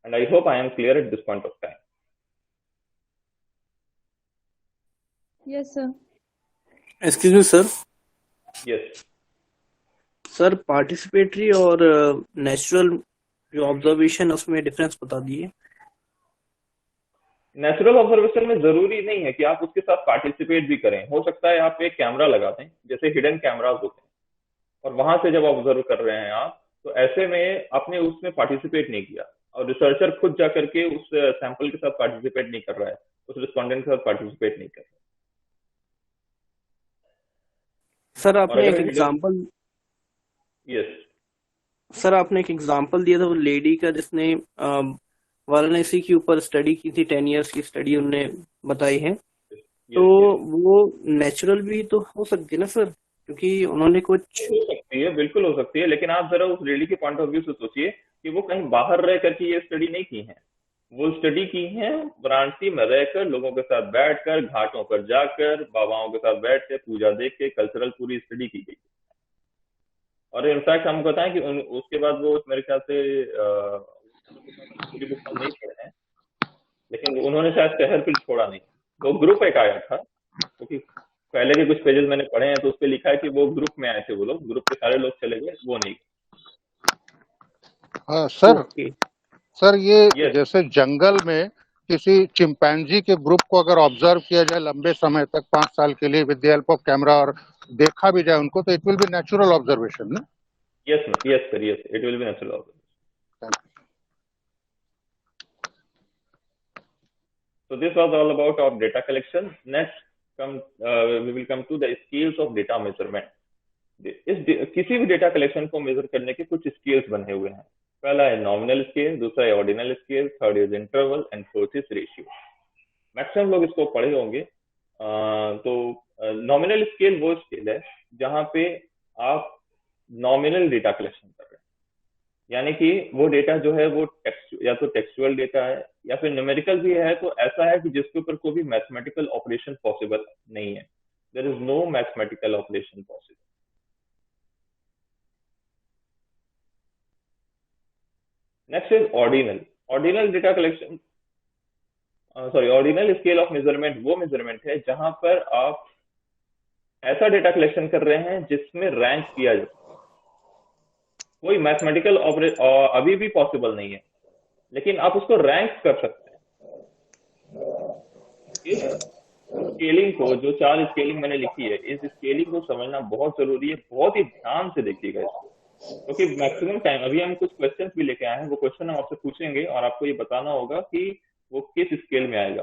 And I hope I am clear at this point of time. Yes, sir. Excuse me sir. Yes sir participatory और natural जो ऑब्जर्वेशन उसमें डिफरेंस बता दिए। Natural observation में जरूरी नहीं है कि आप उसके साथ पार्टिसिपेट भी करें। हो सकता है आप एक कैमरा लगा दें, जैसे हिडन कैमरास होते हैं, और वहां से जब ऑब्जर्व कर रहे हैं आप, तो ऐसे में आपने उसमें पार्टिसिपेट नहीं किया, और रिसर्चर खुद जाकर के उस सैंपल के साथ पार्टिसिपेट नहीं कर रहा है, उस रिस्पॉन्डेंट के साथ पार्टिसिपेट नहीं कर रहा है। सर और आपने एक अगर एग्जांपल यस सर आपने एक एग्जांपल दिया था वो लेडी का जिसने वाराणसी के ऊपर स्टडी की थी, 10 इयर्स की स्टडी उन्होंने बताई है। तो वो नेचुरल भी तो हो सकती है ना सर, क्योंकि उन्होंने कुछ हो सकती है, बिल्कुल हो सकती है, लेकिन आप जरा उस लेडी के पॉइंट ऑफ व्यू से सोचिए कि वो कहीं बाहर रह करके ये स्टडी नहीं की है। वो स्टडी की है वाराणसी में रहकर, लोगों के साथ बैठकर, घाटों पर जाकर, बाबाओं के साथ बैठ के, पूजा देख के, कल्चरल पूरी स्टडी की गई। और इनफैक्ट हम बताएं कि उसके बाद वो मेरे ख्याल से पूरी बुक हम नहीं पढ़े हैं, लेकिन उन्होंने शायद शहर फिर छोड़ा नहीं। वो ग्रुप एक आया था, क्योंकि पहले के कुछ पेजेस मैंने पढ़े हैं, तो उस पर लिखा है कि वो ग्रुप में आए थे, वो लोग ग्रुप के सारे लोग चले गए, वो नहीं। हाँ सर। ओके सर ये यस जैसे जंगल में किसी चिंपैंजी के ग्रुप को अगर ऑब्जर्व किया जाए लंबे समय तक 5 साल के लिए with the help of camera और देखा भी जाए उनको, तो it will be natural observation ना। Yes sir, yes, it will be natural observation. So this was all about our data collection. Next, we will come to the skills of data measurement. किसी भी data collection को major करने के कुछ scales बने हुए हैं। पहला है नॉमिनल स्केल, दूसरा है ordinal scale, third is interval, and fourth is ratio. Maximum लोग इसको पढ़े होंगे। तो नॉमिनल स्केल वो स्केल है जहां पे आप नॉमिनल डेटा कलेक्शन कर रहे हैं, यानी कि वो डेटा जो है वो या तो टेक्सचुअल डेटा है या फिर न्यूमेरिकल भी है, तो ऐसा है कि जिसके ऊपर कोई भी मैथमेटिकल ऑपरेशन पॉसिबल नहीं है। There is no mathematical operation possible. Next is ordinal. Ordinal data collection ordinal scale of measurement वो मेजरमेंट है जहां पर आप ऐसा डेटा कलेक्शन कर रहे हैं जिसमें रैंक किया जाए। कोई मैथमेटिकल अभी भी पॉसिबल नहीं है, लेकिन आप उसको रैंक कर सकते हैं। इस स्केलिंग को, जो 4 स्केलिंग मैंने लिखी है, इस स्केलिंग को समझना बहुत जरूरी है। बहुत ही ध्यान से देखिएगा इसको, क्योंकि मैक्सिमम टाइम अभी हम कुछ क्वेश्चंस भी लेके आए हैं, वो क्वेश्चन हम आपसे पूछेंगे और आपको ये बताना होगा कि वो किस स्केल में आएगा।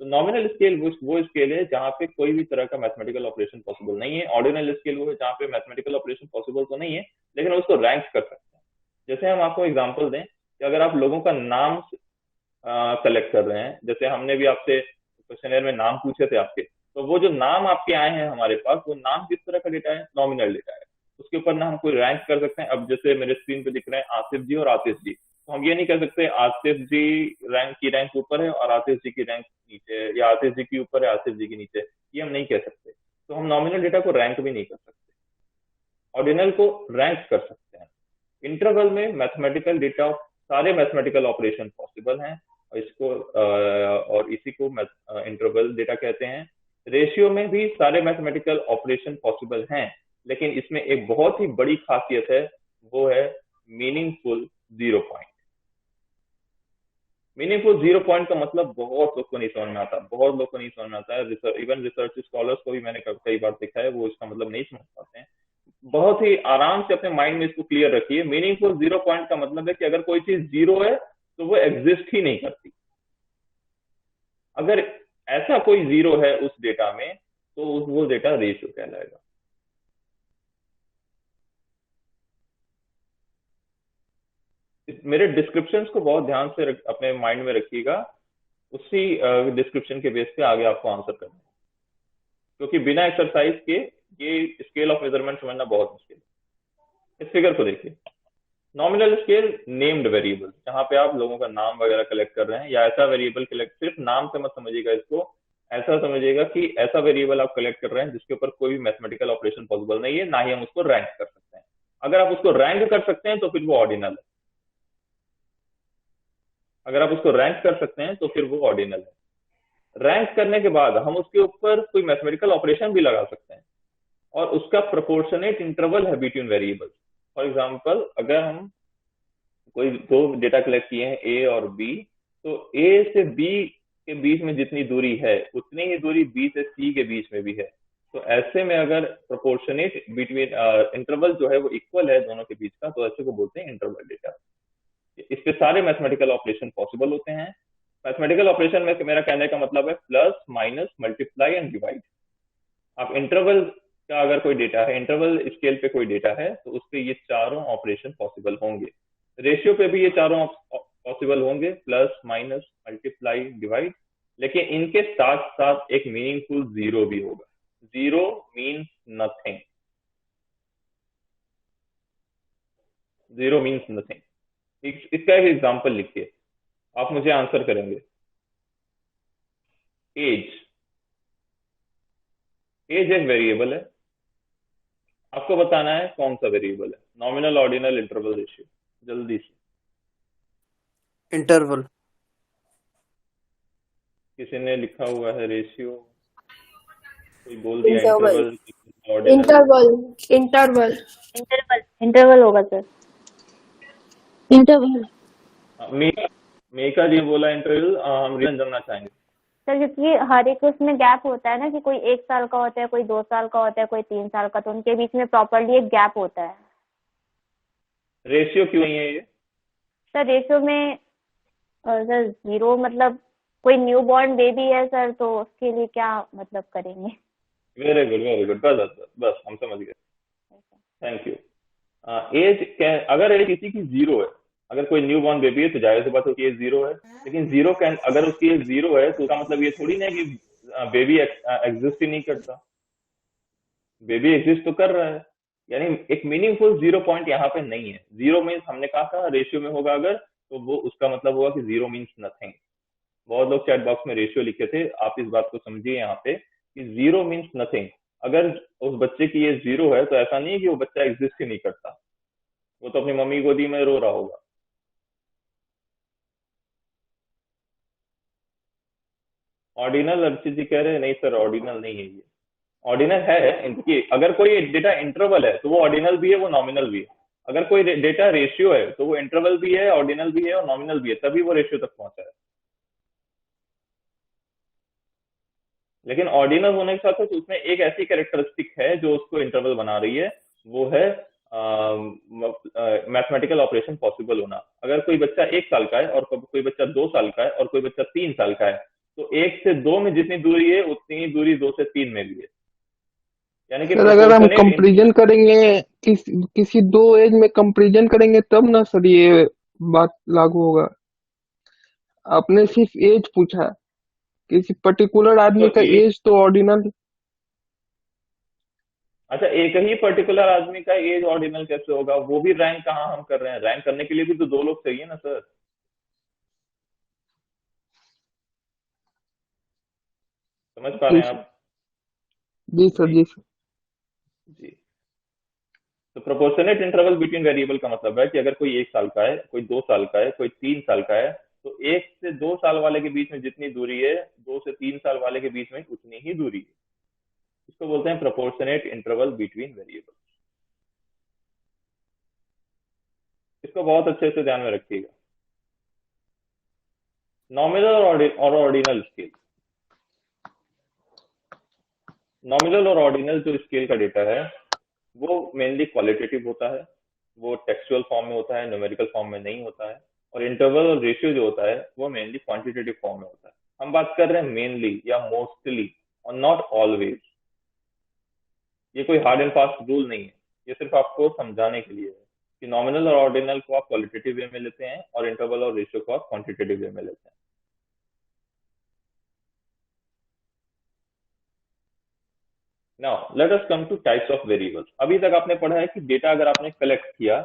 तो नॉमिनल स्केल वो स्केल है जहाँ पे कोई भी तरह का मैथमेटिकल ऑपरेशन पॉसिबल नहीं है। ऑर्डिनल स्केल वो है जहाँ पे मैथमेटिकल ऑपरेशन पॉसिबल तो नहीं है, लेकिन उसको रैंक कर सकते हैं। जैसे हम आपको एग्जांपल दें कि अगर आप लोगों का नाम कलेक्ट कर रहे हैं, जैसे हमने भी आपसे क्वेश्चनर में नाम पूछे थे आपके, तो वो जो नाम आपके आए हैं हमारे पास, वो नाम किस तरह का डेटा है? नॉमिनल डेटा है। उसके ऊपर ना हम कोई रैंक कर सकते हैं। अब जैसे मेरे स्क्रीन पे दिख रहे हैं आसिफ जी और आतिश जी, तो हम ये नहीं कर सकते आसिफ जी रैंक ऊपर है और आतिश जी की रैंक नीचे है, या आतिश जी की ऊपर है आसिफ जी की नीचे, ये हम नहीं कह सकते। तो हम नॉमिनल डेटा को रैंक भी नहीं कर सकते। ऑर्डिनल को रैंक कर सकते हैं। इंटरवल में मैथमेटिकल डेटा, सारे मैथमेटिकल ऑपरेशन पॉसिबल हैं, और इसको और इसी को इंटरवल डेटा कहते हैं। रेशियो में भी सारे मैथमेटिकल ऑपरेशन पॉसिबल हैं, लेकिन इसमें एक बहुत ही बड़ी खासियत है, वो है मीनिंगफुल 0 पॉइंट। मीनिंगफुल 0 पॉइंट का मतलब बहुत लोग को नहीं समझ में आता, बहुत लोग को नहीं समझ में आता है। इवन रिसर्च स्कॉलर्स को भी मैंने कई बार देखा है, वो इसका मतलब नहीं समझ पाते हैं। बहुत ही आराम से अपने माइंड में इसको क्लियर रखिए। मीनिंगफुल 0 पॉइंट का मतलब है कि अगर कोई चीज 0 है तो वो एग्जिस्ट ही नहीं करती। अगर ऐसा कोई 0 है उस डेटा में, तो वो डेटा रेशियो कहलाएगा। मेरे डिस्क्रिप्शंस को बहुत ध्यान से अपने माइंड में रखिएगा, उसी डिस्क्रिप्शन के बेस पे आगे आपको आंसर करना है, क्योंकि बिना एक्सरसाइज के ये स्केल ऑफ मेजरमेंट समझना बहुत मुश्किल है। इस फिगर को देखिए, नॉमिनल स्केल नेम्ड वेरिएबल, जहां पे आप लोगों का नाम वगैरह कलेक्ट कर रहे हैं, या ऐसा वेरिएबल कलेक्ट, सिर्फ नाम से मत समझिएगा इसको, ऐसा समझिएगा कि ऐसा वेरिएबल आप कलेक्ट कर रहे हैं जिसके ऊपर कोई भी मैथमेटिकल ऑपरेशन पॉसिबल नहीं है, ना ही हम उसको रैंक कर सकते हैं। अगर आप उसको रैंक कर सकते हैं तो फिर वो ऑर्डिनल है, अगर आप उसको रैंक कर सकते हैं तो फिर वो ऑर्डिनल है। रैंक करने के बाद हम उसके ऊपर कोई मैथमेटिकल ऑपरेशन भी लगा सकते हैं, और उसका प्रोपोर्शनेट इंटरवल है बिटवीन वेरिएबल्स। फॉर एग्जांपल, अगर हम कोई दो डेटा कलेक्ट किए हैं ए और बी, तो ए से बी के बीच में जितनी दूरी है उतनी ही दूरी बी से सी के बीच में भी है। तो ऐसे में अगर प्रोपोर्शनेट बिटवीन इंटरवल जो है वो इक्वल है दोनों के बीच का, तो ऐसे को बोलते हैं इंटरवल डेटा। इस पे सारे मैथमेटिकल ऑपरेशन पॉसिबल होते हैं। मैथमेटिकल ऑपरेशन में मेरा कहने का मतलब है plus, minus, multiply and divide. आप इंटरवल का अगर कोई डेटा है, इंटरवल स्केल पे कोई डेटा है, तो उस पे ये चारों ऑपरेशन पॉसिबल होंगे। रेशियो पे भी ये चारों पॉसिबल होंगे, प्लस, माइनस, मल्टीप्लाई, डिवाइड। लेकिन इनके साथ साथ एक मीनिंगफुल 0 भी होगा। 0 मीन्स नथिंग, 0 मीन्स नथिंग। इसका एक एग्जांपल लिखिए, आप मुझे आंसर करेंगे। एज, एज एक वेरिएबल है, आपको बताना है कौन सा वेरिएबल है। नॉमिनल, ऑर्डिनल, इंटरवल, रेशियो, जल्दी से। इंटरवल। किसी ने लिखा हुआ है रेशियो, कोई बोल दिया interval, interval, ordinal. Interval, interval, interval, interval होगा सर। इंटरवल। मेका जी बोला इंटरवल, हम रीजन जानना चाहेंगे। सर क्योंकि हर एक उसमें गैप होता है ना, कि कोई 1 साल का होता है, कोई 2 साल का होता है, कोई 3 साल का, तो उनके बीच में प्रॉपरली एक गैप होता है। रेशियो क्यों नहीं है ये? सर रेशियो में सर 0 मतलब कोई न्यू बॉर्न बेबी है सर, तो उसके लिए क्या मतलब करेंगे? वेरी गुड, वेरी गुड, बस बस बस हम समझ गए, थैंक यू। एज, अगर एज किसी की 0 है, अगर कोई न्यू बॉर्न बेबी है तो जाहिर सी बात होती है 0 है। लेकिन 0 कैन, अगर उसकी एज 0 है तो उसका मतलब ये थोड़ी ना है कि बेबी एग्जिस्ट ही नहीं करता, बेबी एग्जिस्ट तो कर रहा है। यानी एक मीनिंगफुल 0 पॉइंट यहाँ पे नहीं है। 0 मीन्स, हमने कहा था रेशियो में होगा अगर, तो वो उसका मतलब होगा कि 0 मीन्स नथिंग। बहुत लोग चैट बॉक्स में रेशियो लिखे थे, आप इस बात को समझिए यहाँ पे कि 0 मीन्स नथिंग। अगर उस बच्चे की एज 0 है तो ऐसा नहीं है कि वो बच्चा एग्जिस्ट ही नहीं करता, वो तो अपनी मम्मी गोदी में रो रहा होगा। ऑर्डिनल, अर्चित जी कह रहे हैं नहीं सर ऑर्डिनल नहीं है ये। ऑर्डिनल है इनकी, अगर कोई डेटा इंटरवल है तो वो ऑर्डिनल भी है, वो नॉमिनल भी है। अगर कोई डेटा रेशियो है तो वो इंटरवल भी है, ऑर्डिनल भी है और नॉमिनल भी है, तभी वो रेशियो तक पहुंचा है। लेकिन ऑर्डिनल होने के साथ साथ उसमें एक ऐसी कैरेक्टरिस्टिक है जो उसको इंटरवल बना रही है, वो है मैथमेटिकल ऑपरेशन पॉसिबल होना। अगर कोई बच्चा 1 साल का है और कोई बच्चा 2 साल का है और कोई बच्चा 3 साल का है, तो 1 से 2 में जितनी दूरी है उतनी ही दूरी 2 से 3 में भी है। यानी कि सर अगर हम प्रोपोर्शनेट कंपैरिजन करेंगे, किसी दो एज में कंपैरिजन करेंगे तब ना सर ये बात लागू होगा। आपने सिर्फ एज पूछा, किसी पर्टिकुलर आदमी का एज तो ऑर्डिनल। अच्छा, एक ही पर्टिकुलर आदमी का एज ऑर्डिनल कैसे होगा? वो भी रैंक कहाँ हम कर रहे हैं? रैंक करने के लिए भी तो 2 लोग चाहिए ना सर। समझ पा रहे हैं आप? जी सर, जी सर। जी, प्रोपोर्शनेट इंटरवल बिटवीन वेरिएबल का मतलब है कि अगर कोई 1 साल का है, कोई 2 साल का है, कोई 3 साल का है, तो 1 से 2 साल वाले के बीच में जितनी दूरी है, 2 से 3 साल वाले के बीच में उतनी ही दूरी है। इसको बोलते हैं प्रोपोर्शनेट इंटरवल बिटवीन वेरिएबल। इसको बहुत अच्छे से ध्यान में रखिएगा। नॉमिनल और ऑर्डिनल स्केल। नॉमिनल और ऑर्डिनल जो स्केल का डेटा है वो मेनली क्वालिटेटिव होता है, वो टेक्सचुअल फॉर्म में होता है, न्यूमेरिकल फॉर्म में नहीं होता है। और इंटरवल और रेशियो जो होता है वो मेनली क्वांटिटेटिव फॉर्म में होता है। हम बात कर रहे हैं मेनली या मोस्टली और नॉट ऑलवेज। ये कोई हार्ड एंड फास्ट रूल नहीं है, ये सिर्फ आपको समझाने के लिए है कि नॉमिनल और ऑर्डिनल को आप क्वालिटेटिव वे में लेते हैं और इंटरवल और रेशियो को आप क्वांटिटेटिव वे में लेते हैं। Now let us come two types of variables. अभी तक आपने पढ़ा है कि डेटा अगर आपने कलेक्ट किया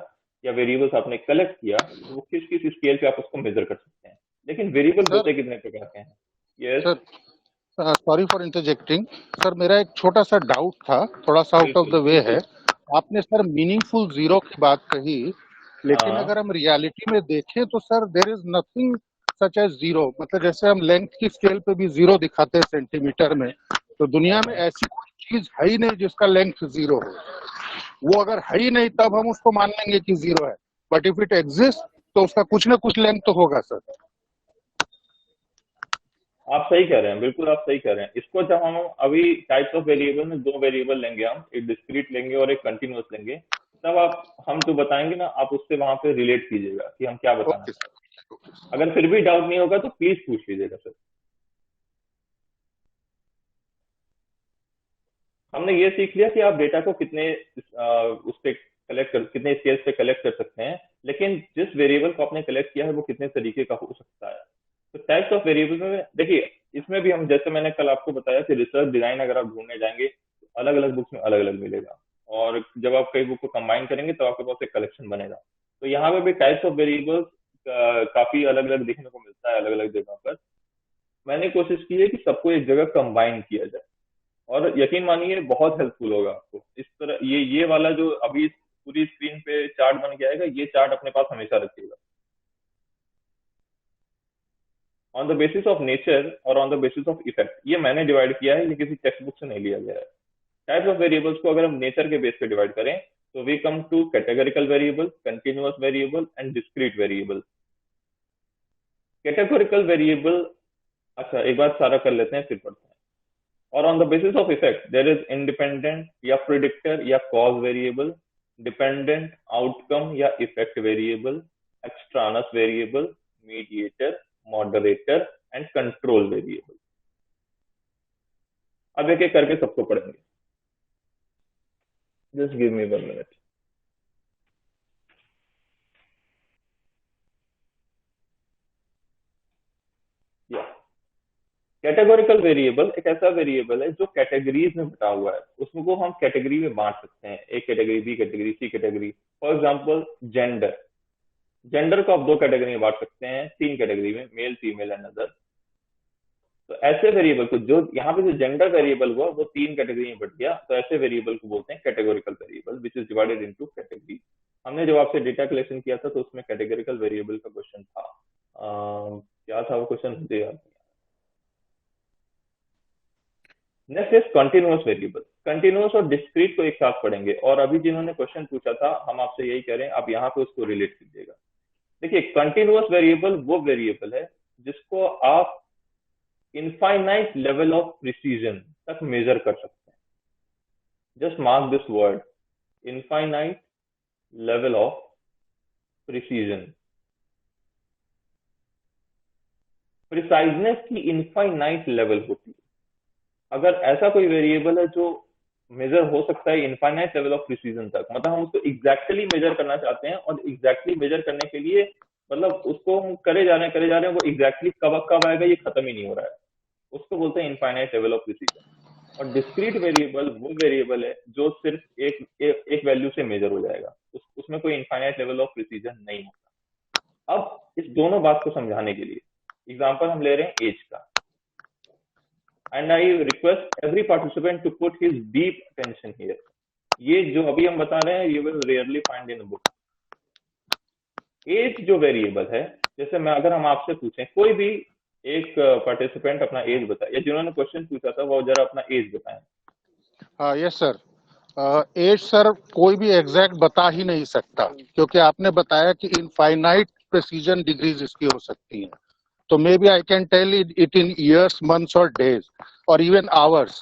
या वेरिएबल्स आपने कलेक्ट किया तो वो किस किस स्केल पे आप उसको मेजर कर सकते हैं। लेकिन वेरिएबल सर होते कितने प्रकार के हैं? Yes, sir sorry for interjecting. Sir मेरा एक छोटा सा डाउट था, थोड़ा सा आउट ऑफ द बिल्कुल वे है। आपने सर मीनिंगफुल जीरो की बात कही, लेकिन हाँ अगर हम रियलिटी में देखें तो sir there is nothing such as zero. मतलब जैसे हम लेंथ की स्केल पे भी जीरो दिखाते हैं सेंटीमीटर में, तो दुनिया में ऐसी कोई चीज है ही नहीं जिसका लेंथ जीरो हो। वो अगर है ही नहीं तब हम उसको मान लेंगे कि जीरो है, बट इफ इट एग्जिस्ट तो उसका कुछ ना कुछ लेंथ तो होगा सर। आप सही कह रहे हैं, बिल्कुल आप सही कह रहे हैं। इसको जब हम अभी टाइप्स ऑफ वेरिएबल में 2 वेरिएबल लेंगे, हम एक डिस्क्रीट लेंगे और एक कंटिन्यूअस लेंगे, तब हम जो बताएंगे ना आप उससे वहां पे रिलेट कीजिएगा कि हम क्या बताना ओके चाहते हैं। अगर फिर भी डाउट नहीं होगा तो प्लीज पूछ लीजिएगा सर। हमने ये सीख लिया कि आप डेटा को कितने उस पे कितने स्केल्स पे कलेक्ट कर सकते हैं, लेकिन जिस वेरिएबल को आपने कलेक्ट किया है वो कितने तरीके का हो सकता है। तो टाइप्स ऑफ वेरिएबल में देखिए, इसमें भी हम जैसे मैंने कल आपको बताया कि रिसर्च डिजाइन अगर आप ढूंढने जाएंगे तो अलग अलग बुक्स में अलग अलग मिलेगा, और जब आप कई बुक को कंबाइन करेंगे तो आपके पास एक कलेक्शन बनेगा। तो यहाँ पे भी टाइप्स ऑफ वेरिएबल्स काफी अलग अलग देखने को मिलता है अलग अलग जगह पर। मैंने कोशिश की है कि सबको एक जगह कंबाइन किया जाए, और यकीन मानिए बहुत हेल्पफुल होगा आपको। इस तरह ये वाला जो अभी पूरी स्क्रीन पे चार्ट बन गया है, ये चार्ट अपने पास हमेशा रखिएगा। On the basis of nature और on the basis of effect, ये मैंने डिवाइड किया है, ये किसी टेक्स्ट बुक से नहीं लिया गया है। टाइप्स ऑफ वेरिएबल्स को अगर हम नेचर के बेस पे डिवाइड करें तो we come to categorical variable, continuous variable and discrete variable. Categorical variable, अच्छा एक बार सारा कर लेते हैं फिर पढ़ते हैं। और on the basis of effect there is independent या प्रिडिक्टर या कॉज वेरिएबल, डिपेंडेंट आउटकम या effect variable, extraneous variable, mediator, moderator and control variable. अब एक एक करके सबको पढ़ेंगे। Just give me 1 minute. Categorical variable एक ऐसा वेरिएबल है जो कैटेगरीज में बटा हुआ है, उसको हम कैटेगरी में बांट सकते हैं, A category, B category, C category. For example gender, gender को आप 2 कैटेगरी में बांट सकते हैं, 3 कैटेगरी में, मेल, फीमेल एंड अदर। तो ऐसे वेरिएबल को जो यहाँ पे जो जेंडर वेरिएबल हुआ वो 3 कैटेगरी में बट गया, तो ऐसे वेरिएबल को बोलते हैं categorical variable which is divided into category. हमने जब आपसे डेटा कलेक्शन किया था तो उसमें कैटेगोरिकल वेरिएबल का क्वेश्चन था। क्या था वो क्वेश्चन, मुझे याद नहीं। Next is continuous variable. Continuous और डिस्क्रीट को एक साथ पढ़ेंगे, और अभी जिन्होंने क्वेश्चन पूछा था हम आपसे यही कह रहे हैं, आप यहाँ पे उसको रिलेट कीजिएगा। देखिए कंटिन्यूअस वेरिएबल वो वेरिएबल है जिसको आप इनफाइनाइट लेवल ऑफ प्रिसीजन तक मेजर कर सकते हैं। Just mark this word, infinite level of precision. Preciseness की इनफाइनाइट लेवल होती है। अगर ऐसा कोई वेरिएबल है जो मेजर हो सकता है इनफाइनाइट लेवल ऑफ प्रिसीजन तक, मतलब हम उसको एग्जैक्टली मेजर करना चाहते हैं, और एग्जैक्टली मेजर करने के लिए मतलब उसको हम करे जा रहे हैं, वो एग्जैक्टली कब आएगा ये खत्म ही नहीं हो रहा है, उसको बोलते हैं इनफाइनाइट लेवल ऑफ प्रिसीजन। और डिस्क्रीट वेरिएबल वो वेरिएबल है जो सिर्फ एक वैल्यू से मेजर हो जाएगा, उसमें कोई इनफाइनाइट लेवल ऑफ प्रिसीजन नहीं होता। अब इस दोनों बात को समझाने के लिए एग्जाम्पल हम ले रहे हैं एज का, and I request every participant to put his deep attention here. ये जो अभी हम बता रहे हैं you will rarely find in book. As जो वेरिएबल है, जैसे मैं अगर हम आपसे पूछें, कोई भी एक पार्टिसिपेंट अपना एज बताए, या जिन्होंने क्वेश्चन पूछा था वो जरा अपना एज बताएं। हाँ यस सर। एज सर कोई भी एग्जैक्ट बता ही नहीं सकता, क्योंकि आपने बताया कि इनफाइनाइट प्रेसिजन डिग्रीज इसकी हो सकती हैं। तो maybe I can tell it in years, months और डेज और even hours,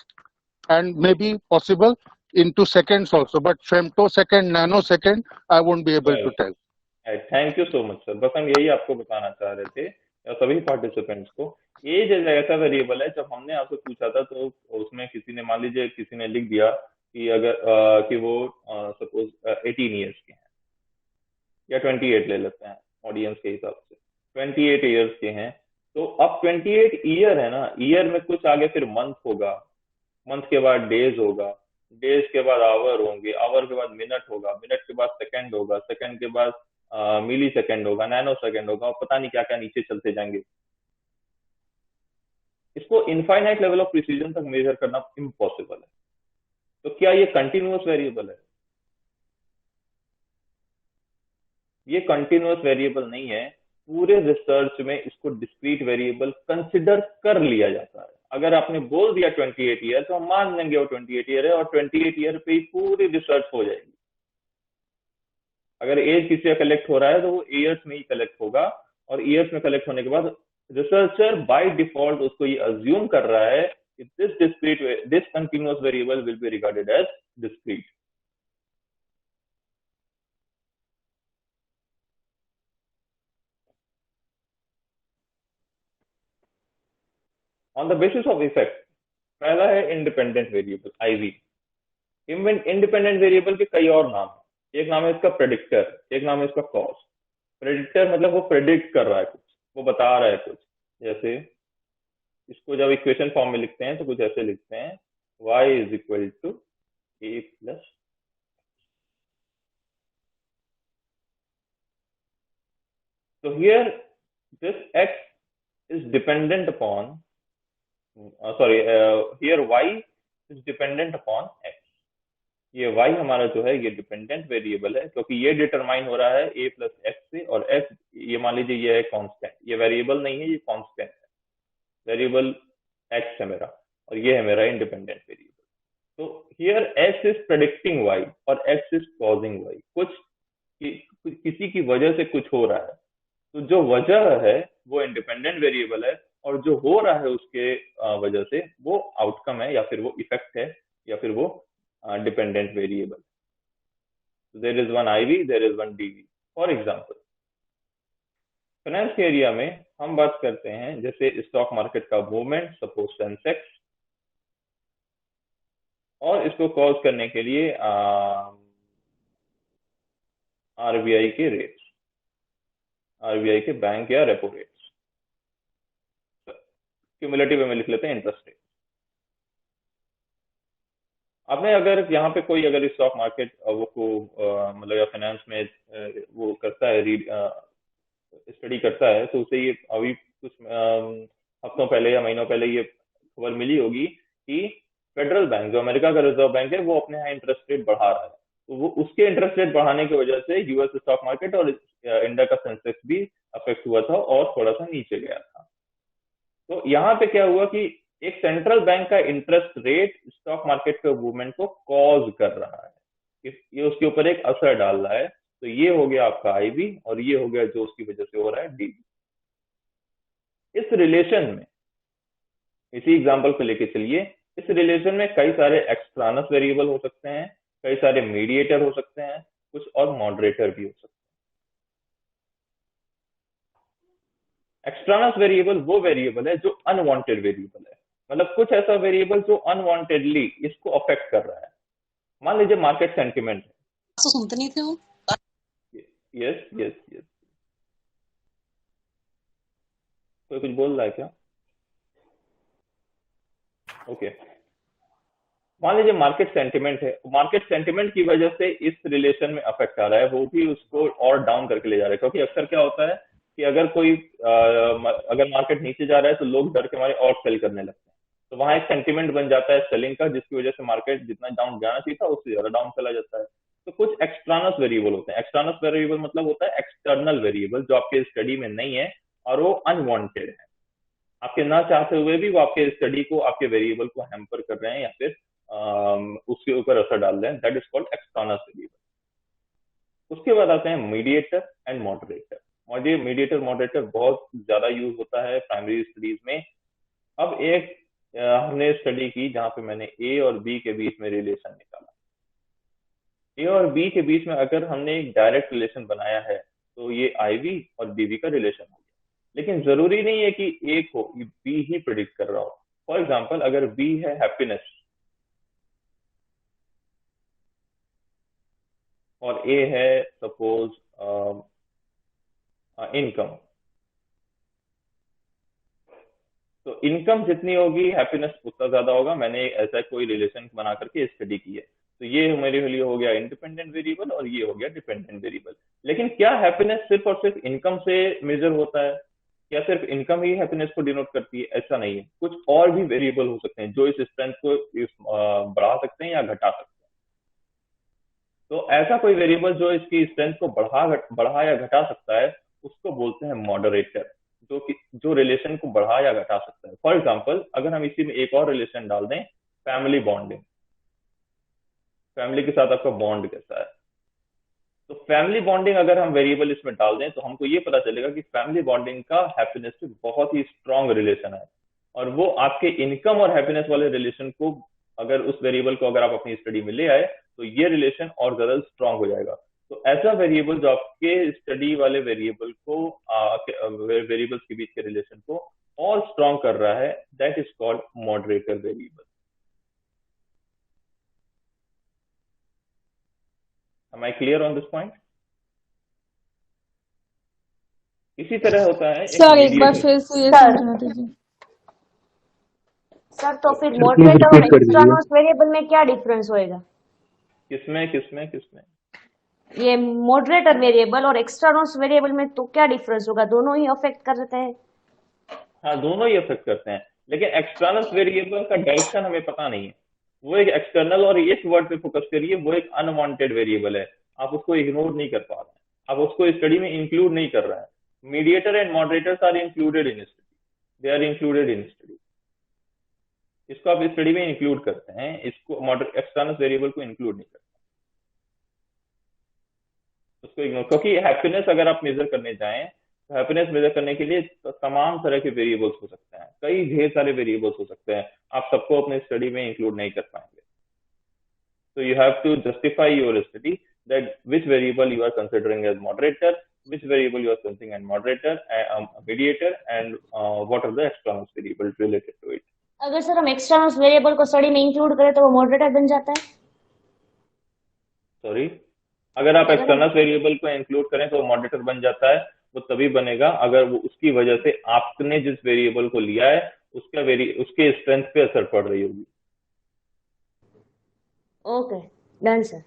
and may be possible into seconds also, but femtosecond, nanosecond, I won't be able to tell. Thank you so much sir. बस हम यही आपको बताना चाह रहे थे सभी पार्टिसिपेंट्स को। एज ऐसा वेरिएबल है, जब हमने आपसे पूछा था तो उसमें किसी ने, मान लीजिए किसी ने लिख दिया कि अगर कि वो सपोज 18 ईयर्स के हैं, या 28 ले लेते हैं ऑडियंस के हिसाब से, 28 ईयर्स के हैं, तो अब 28 ईयर है ना, ईयर में कुछ आगे फिर मंथ होगा, मंथ के बाद डेज होगा, डेज के बाद आवर होंगे, आवर के बाद मिनट होगा, मिनट के बाद सेकंड होगा, सेकंड के बाद मिली सेकंड होगा, नैनो सेकंड होगा, और पता नहीं क्या क्या नीचे चलते जाएंगे। इसको इनफाइनाइट लेवल ऑफ प्रिसीजन तक मेजर करना इम्पॉसिबल है। तो क्या ये कंटिन्यूअस वेरिएबल है? ये कंटिन्यूअस वेरिएबल नहीं है। पूरे रिसर्च में इसको डिस्क्रीट वेरिएबल कंसिडर कर लिया जाता है। अगर आपने बोल दिया 28 ईयर, तो हम मान लेंगे वो 28 ईयर है, और 28 ईयर पे ही पूरी रिसर्च हो जाएगी। अगर एज किसी का कलेक्ट हो रहा है तो वो ईयर्स में ही कलेक्ट होगा, और ईयर्स में कलेक्ट होने के बाद रिसर्चर बाय डिफॉल्ट उसको ये अज्यूम कर रहा है कि this continuous variable will be regarded as discrete. On the basis of effect, पहला है independent variable IV. Independent variable के कई और नाम हैं। एक नाम है इसका प्रेडिक्टर, एक नाम है इसका कॉज। प्रेडिक्टर मतलब वो प्रेडिक्ट कर रहा है कुछ, वो बता रहा है कुछ। जैसे इसको जब इक्वेशन फॉर्म में लिखते हैं तो कुछ ऐसे लिखते हैं, y is equal to a plus, so here this x is dependent upon here y is dependent upon x। ये y हमारा जो है ये डिपेंडेंट वेरिएबल है, क्योंकि ये डिटरमाइन हो रहा है a प्लस एक्स से, और x ये मान लीजिए ये है कांस्टेंट, ये वेरिएबल नहीं है, ये कांस्टेंट है। वेरिएबल x है मेरा, और ये है मेरा इंडिपेंडेंट वेरिएबल। तो here x is predicting y और x इज कॉजिंग y। किसी की वजह से कुछ हो रहा है, तो जो वजह है वो इंडिपेंडेंट वेरिएबल है, और जो हो रहा है उसके वजह से वो आउटकम है, या फिर वो इफेक्ट है, या फिर वो dependent variable. There is one IV, there is one DV। For example finance के एरिया में हम बात करते हैं, जैसे स्टॉक मार्केट का मूवमेंट, सपोज सेंसेक्स, और इसको कॉज करने के लिए RBI के रेट्स, RBI के बैंक या रेपो रेट्स, क्यूमुलेटिव में लिख लेते हैं इंटरेस्ट रेट। आपने अगर यहाँ पे कोई अगर स्टॉक मार्केट वो को मतलब या फाइनेंस में वो करता है, रीड स्टडी करता है, तो उसे ये अभी कुछ हफ्तों पहले या महीनों पहले ये खबर मिली होगी कि फेडरल बैंक, जो अमेरिका का रिजर्व बैंक है, वो अपने यहाँ इंटरेस्ट रेट बढ़ा रहा है। तो वो उसके इंटरेस्ट रेट बढ़ाने की वजह से यूएस स्टॉक मार्केट और इंडिया का सेंसेक्स भी अफेक्ट हुआ था और थोड़ा सा नीचे गया था। तो यहाँ पे क्या हुआ कि एक सेंट्रल बैंक का इंटरेस्ट रेट स्टॉक मार्केट के मूवमेंट को कॉज कर रहा है, ये उसके ऊपर एक असर डाल रहा है। तो ये हो गया आपका आईवी, और ये हो गया जो उसकी वजह से हो रहा है डीवी। इस रिलेशन में, इसी एग्जांपल को लेके चलिए, इस रिलेशन में कई सारे एक्सट्रानस वेरिएबल हो सकते हैं, कई सारे मीडिएटर हो सकते हैं, कुछ और मॉडरेटर भी हो सकते हैं। एक्सट्रानस वेरिएबल वो वेरिएबल है जो अनवांटेड वेरिएबल है, मतलब कुछ ऐसा वेरिएबल जो अनवांटेडली इसको अफेक्ट कर रहा है। मान लीजिए मार्केट सेंटिमेंट है। तो सुनते नहीं थे वो? Yes yes yes. कोई कुछ बोल रहा है क्या? ओके। मान लीजिए मार्केट सेंटिमेंट है, मार्केट सेंटिमेंट की वजह से इस रिलेशन में अफेक्ट आ रहा है, वो भी उसको और डाउन करके ले जा रहा है। क्योंकि अक्सर क्या होता है कि अगर कोई अगर मार्केट नीचे जा रहा है तो लोग डर के मारे और सेल करने लगते हैं, तो वहां एक सेंटिमेंट बन जाता है सेलिंग का, जिसकी वजह से मार्केट जितना डाउन जाना चाहिए था उससे ज्यादा डाउन चला जाता है। तो कुछ एक्सटर्नल वेरिएबल होते हैं। एक्सटर्नल वेरिएबल मतलब होता है एक्सटर्नल वेरिएबल जो आपके स्टडी में नहीं है और वो अनवांटेड है, आपके ना चाहते हुए भी वो आपके स्टडी को, आपके वेरिएबल को हैम्पर कर रहे हैं या फिर उसके ऊपर असर डाल रहे हैं। That is called external variable. उसके बाद आते हैं mediator and moderator. Mediator moderator बहुत ज्यादा यूज होता है प्राइमरी स्टडीज में। अब एक हमने स्टडी की जहां पे मैंने ए और बी के बीच में रिलेशन निकाला। ए और बी के बीच में अगर हमने एक डायरेक्ट रिलेशन बनाया है तो ये आईवी और बीवी का रिलेशन हो गया। लेकिन जरूरी नहीं है कि ए को बी ही प्रिडिक्ट कर रहा हो। फॉर एग्जाम्पल, अगर बी है हैप्पीनेस और ए है सपोज इनकम, तो इनकम जितनी होगी हैप्पीनेस उतना ज्यादा होगा। मैंने ऐसा कोई रिलेशन बना करके स्टडी की है। तो ये मेरे लिए हो गया इंडिपेंडेंट वेरिएबल और ये हो गया डिपेंडेंट वेरिएबल। लेकिन क्या हैप्पीनेस सिर्फ और सिर्फ इनकम से मेजर होता है? क्या सिर्फ इनकम ही हैप्पीनेस को डिनोट करती है? ऐसा नहीं है, कुछ और भी वेरिएबल हो सकते हैं जो इस स्ट्रेंथ को बढ़ा सकते हैं या घटा सकते हैं। तो ऐसा कोई वेरिएबल जो इसकी स्ट्रेंथ को बढ़ा या घटा सकता है उसको बोलते हैं मॉडरेटर, जो रिलेशन को बढ़ा या घटा सकता है। फॉर एग्जाम्पल, अगर हम इसी में एक और रिलेशन डाल दें, फैमिली बॉन्डिंग, फैमिली के साथ आपका बॉन्ड कैसा है, तो फैमिली बॉन्डिंग अगर हम वेरिएबल इसमें डाल दें तो हमको ये पता चलेगा कि फैमिली बॉन्डिंग का हैप्पीनेस से बहुत ही स्ट्रांग रिलेशन है, और वो आपके इनकम और हैप्पीनेस वाले रिलेशन को, अगर उस वेरिएबल को अगर आप अपनी स्टडी में ले आए तो ये रिलेशन और ज्यादा स्ट्रांग हो जाएगा। तो ऐसा वेरिएबल जो आपके स्टडी वाले वेरिएबल को, वेरिएबल्स के बीच के रिलेशन को और स्ट्रांग कर रहा है, that is called moderator variable. Am I clear on this point? इसी तरह होता है सर एक बार मीडिएटर। फिर से ये सर समझा दीजिए। सर तो फिर सर प्लीज मॉडरेटर और रिपीट कर दीजिए। एक्स्ट्रानोस वेरिएबल में क्या डिफरेंस होएगा? किसमें? ये मॉडरेटर वेरिएबल और एक्स्ट्रानोस वेरिएबल में तो क्या डिफरेंस होगा? दोनों ही अफेक्ट करते हैं? हाँ, दोनों ही अफेक्ट करते हैं, लेकिन एक्सटर्नल वेरिएबल का डायरेक्शन हमें पता नहीं है। वो एक एक्सटर्नल, और इस वर्ड पे फोकस करिए, वो एक अनवांटेड वेरिएबल है, आप उसको इग्नोर नहीं कर पा रहे हैं, आप उसको स्टडी में इंक्लूड नहीं कर रहे हैं। Mediator and moderators are included in study, they are included in study. इसको आप स्टडी में इंक्लूड करते हैं, इसको एक्सटर्नल वेरिएबल को इंक्लूड नहीं करते, उसको इग्नोर। क्योंकि हैप्पीनेस अगर आप मेजर करने जाएं तो हैप्पीनेस मेजर करने के लिए तमाम तरह के वेरिएबल्स हो सकते हैं, कई ढेर सारे वेरिएबल्स हो सकते हैं, आप सबको अपने स्टडी में इंक्लूड नहीं कर पाएंगे। So you have to justify your study that which variable you are considering as moderator, which variable you are considering as moderator, mediator, and what are the external variables related to it. अगर sir हम external variable को study में include करें तो वो moderator बन जाता है? सॉरी, अगर आप एक्सटर्नल वेरिएबल को इंक्लूड करें तो मॉडरेटर बन जाता है। वो तभी बनेगा अगर वो उसकी वजह से आपने जिस वेरिएबल को लिया है उसके स्ट्रेंथ पे असर पड़ रही होगी। Okay, done sir.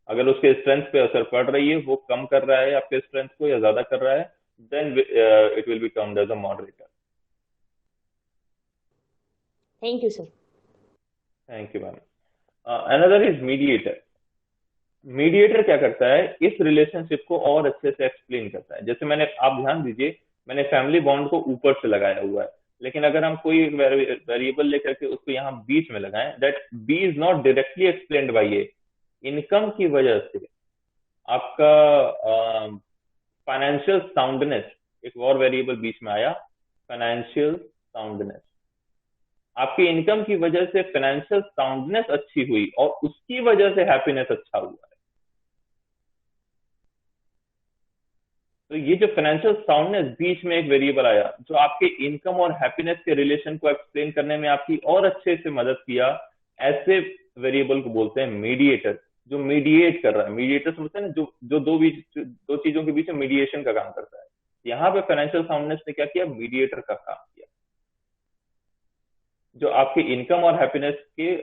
अगर उसके स्ट्रेंथ पे असर पड़ रही है, वो कम कर रहा है आपके स्ट्रेंथ को या ज्यादा कर रहा है, then it will be counted as a moderator. Thank you sir. Thank you ma'am. Another is mediator. Mediator क्या करता है, इस रिलेशनशिप को और अच्छे से एक्सप्लेन करता है। जैसे आप ध्यान दीजिए, मैंने फैमिली बॉन्ड को ऊपर से लगाया हुआ है, लेकिन अगर हम कोई वेरिएबल लेकर के उसको यहाँ बीच में लगाएं, that B is not directly explained by A. Income की वजह से आपका फाइनेंशियल साउंडनेस, एक और वेरिएबल बीच में आया, फाइनेंशियल साउंडनेस। आपकी इनकम की वजह से फाइनेंशियल साउंडनेस अच्छी हुई और उसकी वजह से हैप्पीनेस अच्छा हुआ है। तो ये जो फाइनेंशियल साउंडनेस, बीच में एक वेरिएबल आया जो आपके इनकम और हैप्पीनेस के रिलेशन को एक्सप्लेन करने में आपकी और अच्छे से मदद किया, ऐसे वेरिएबल को बोलते हैं मीडिएटर, जो मीडिएट कर रहा है। मीडिएटर समझते हैं ना, जो दो चीजों के बीच में मीडिएशन का काम करता है। यहाँ पे फाइनेंशियल साउंडनेस ने क्या किया, मीडिएटर का काम किया, जो आपके इनकम और हैप्पीनेस के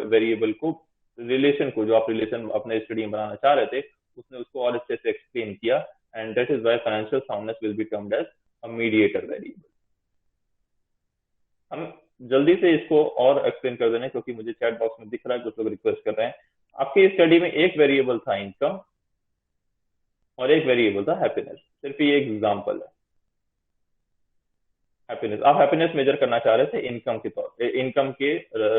वेरिएबल को, रिलेशन को, जो आप रिलेशन अपने स्टडी में बनाना चाह रहे थे, उसने उसको और अच्छे से एक्सप्लेन किया, and that is why financial soundness will be termed as a mediator variable. हम जल्दी से इसको और एक्सप्लेन कर देना, क्योंकि मुझे चैट बॉक्स में दिख रहा है कुछ लोग रिक्वेस्ट कर रहे हैं। आपकी स्टडी में एक वेरिएबल था इनकम और एक वेरिएबल था हैप्पीनेस। सिर्फ ये एग्जांपल है। हैप्पीनेस, आप हैप्पीनेस मेजर करना चाह रहे थे इनकम के इनकम के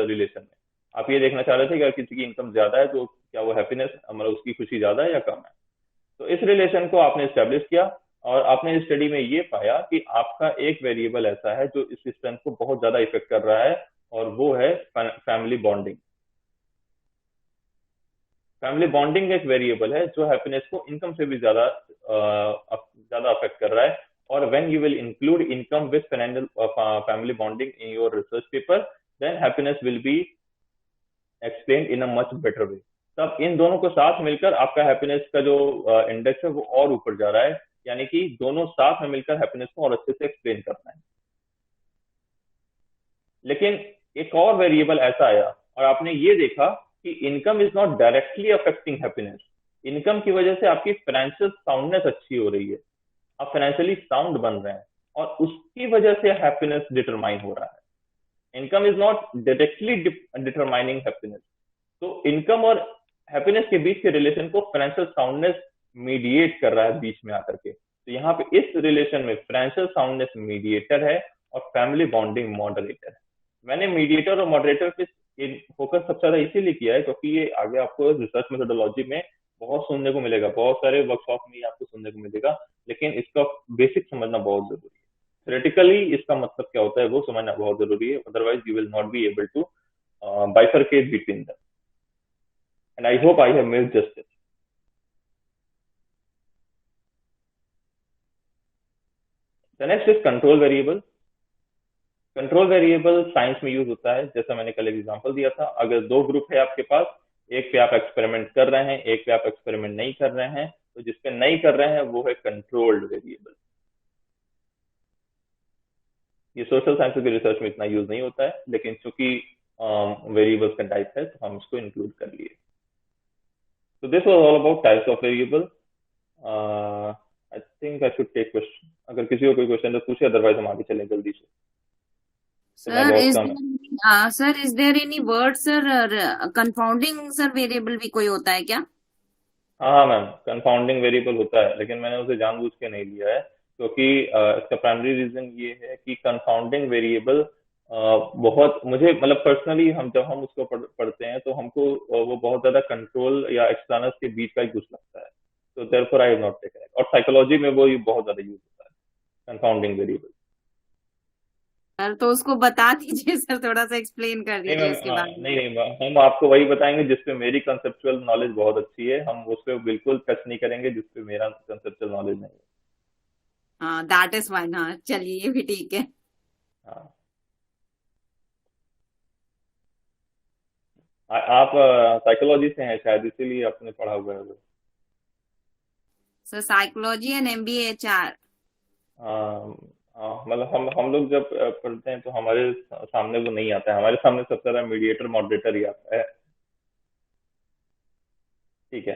रिलेशन में। आप ये देखना चाह रहे थे कि अगर किसी की इनकम ज्यादा है तो क्या वो हैप्पीनेस, मतलब उसकी खुशी ज्यादा है या कम है। तो इस रिलेशन को आपने स्टैब्लिश किया और आपने स्टडी में ये पाया कि आपका एक वेरिएबल ऐसा है जो इस स्ट्रेंथ को बहुत ज्यादा इफेक्ट कर रहा है, और वो है फैमिली बॉन्डिंग। फैमिली बॉन्डिंग एक वेरिएबल है जो हैप्पीनेस को इनकम से भी ज्यादा अफेक्ट कर रहा है। और when you will include income with family bonding in your research paper, then happiness will be explained in a much better way. तब इन दोनों को साथ मिलकर आपका हैप्पीनेस का जो इंडेक्स है वो और ऊपर जा रहा है, यानी कि दोनों साथ में मिलकर हैप्पीनेस को और अच्छे से एक्सप्लेन करना है। लेकिन एक और वेरिएबल ऐसा आया और आपने ये देखा कि income is not directly affecting happiness. Income की वजह से आपकी फाइनेंशियल साउंडनेस अच्छी हो रही है, आप फाइनेंशियली साउंड बन रहे हैं, और उसकी वजह से हैप्पीनेस डिटरमाइन हो रहा है। Income is not directly determining happiness. तो इनकम और हैप्पीनेस के बीच के रिलेशन को फाइनेंशियल साउंडनेस मीडिएट कर रहा है बीच में आकर के। तो यहाँ पे इस रिलेशन में फाइनेंशियल साउंडनेस मीडिएटर है और फैमिली बॉन्डिंग मॉडरेटर है। मैंने मीडिएटर और मॉडरेटर पे फोकस सबसे ज्यादा इसीलिए किया है क्योंकि ये आगे आपको रिसर्च मेथोडोलॉजी में बहुत सुनने को मिलेगा, बहुत सारे वर्कशॉप में आपको सुनने को मिलेगा, लेकिन इसका बेसिक समझना बहुत जरूरी है। थ्योरेटिकली इसका मतलब क्या होता है वो समझना बहुत जरूरी है, otherwise you will not be able to bifurcate between them. And I hope I have made justice. The next is control variable. Control variable science में यूज होता है, जैसा मैंने कल एग्जांपल दिया था। अगर दो ग्रुप है आपके पास, एक पे आप एक्सपेरिमेंट कर रहे हैं, एक पे आप एक्सपेरिमेंट नहीं कर रहे हैं, तो जिसपे नहीं कर रहे हैं वो है कंट्रोल्ड वेरिएबल। ये सोशल साइंस की रिसर्च में इतना यूज नहीं होता है, लेकिन चूंकि वेरिएबल्स का टाइप है तो हम इसको इंक्लूड कर लिए। So this was all about types of variable. I think I should take question. अगर किसी को कोई क्वेश्चन तो पूछे, अदरवाइज हम आगे चलें जल्दी से। Sir is there any word sir compounding sir variable भी कोई होता है क्या? हाँ मैम, कंपाउंडिंग वेरिएबल होता है, लेकिन मैंने उसे जानबूझ के नहीं लिया है क्योंकि इसका प्राइमरी रीजन ये है कि कंपाउंडिंग वेरिएबल बहुत मुझे मतलब पर्सनली जब हम उसको पढ़ते हैं तो हमको वो बहुत ज्यादा कंट्रोल या एक्सटर्नल्स के बीच का ही कुछ लगता है, तो therefore I have not taken it. और साइकोलॉजी में वो बहुत ज्यादा यूज होता है कंपाउंडिंग वेरिएबल। सर तो उसको बता दीजिए सर, थोड़ा सा एक्सप्लेन कर दीजिए इसके बारे में। नहीं, हम आपको वही बताएंगे जिसपे मेरी कंसेप्चुअल नॉलेज बहुत अच्छी है, हम उस पर बिल्कुल टच नहीं करेंगे जिसपे मेरा कंसेप्चुअल नॉलेज नहीं है। हाँ दैट इज फाइन। हाँ चलिए ये भी ठीक है। हाँ, आप साइकोलॉजी से हैं शायद, इसीलिए आपने पढ़ा हुआ है वो। Sir psychology and MBA HR. मतलब हम लोग जब पढ़ते हैं तो हमारे सामने वो नहीं आता है, हमारे सामने सबसे ज्यादा मीडिएटर मॉडरेटर ही आता है। ठीक है,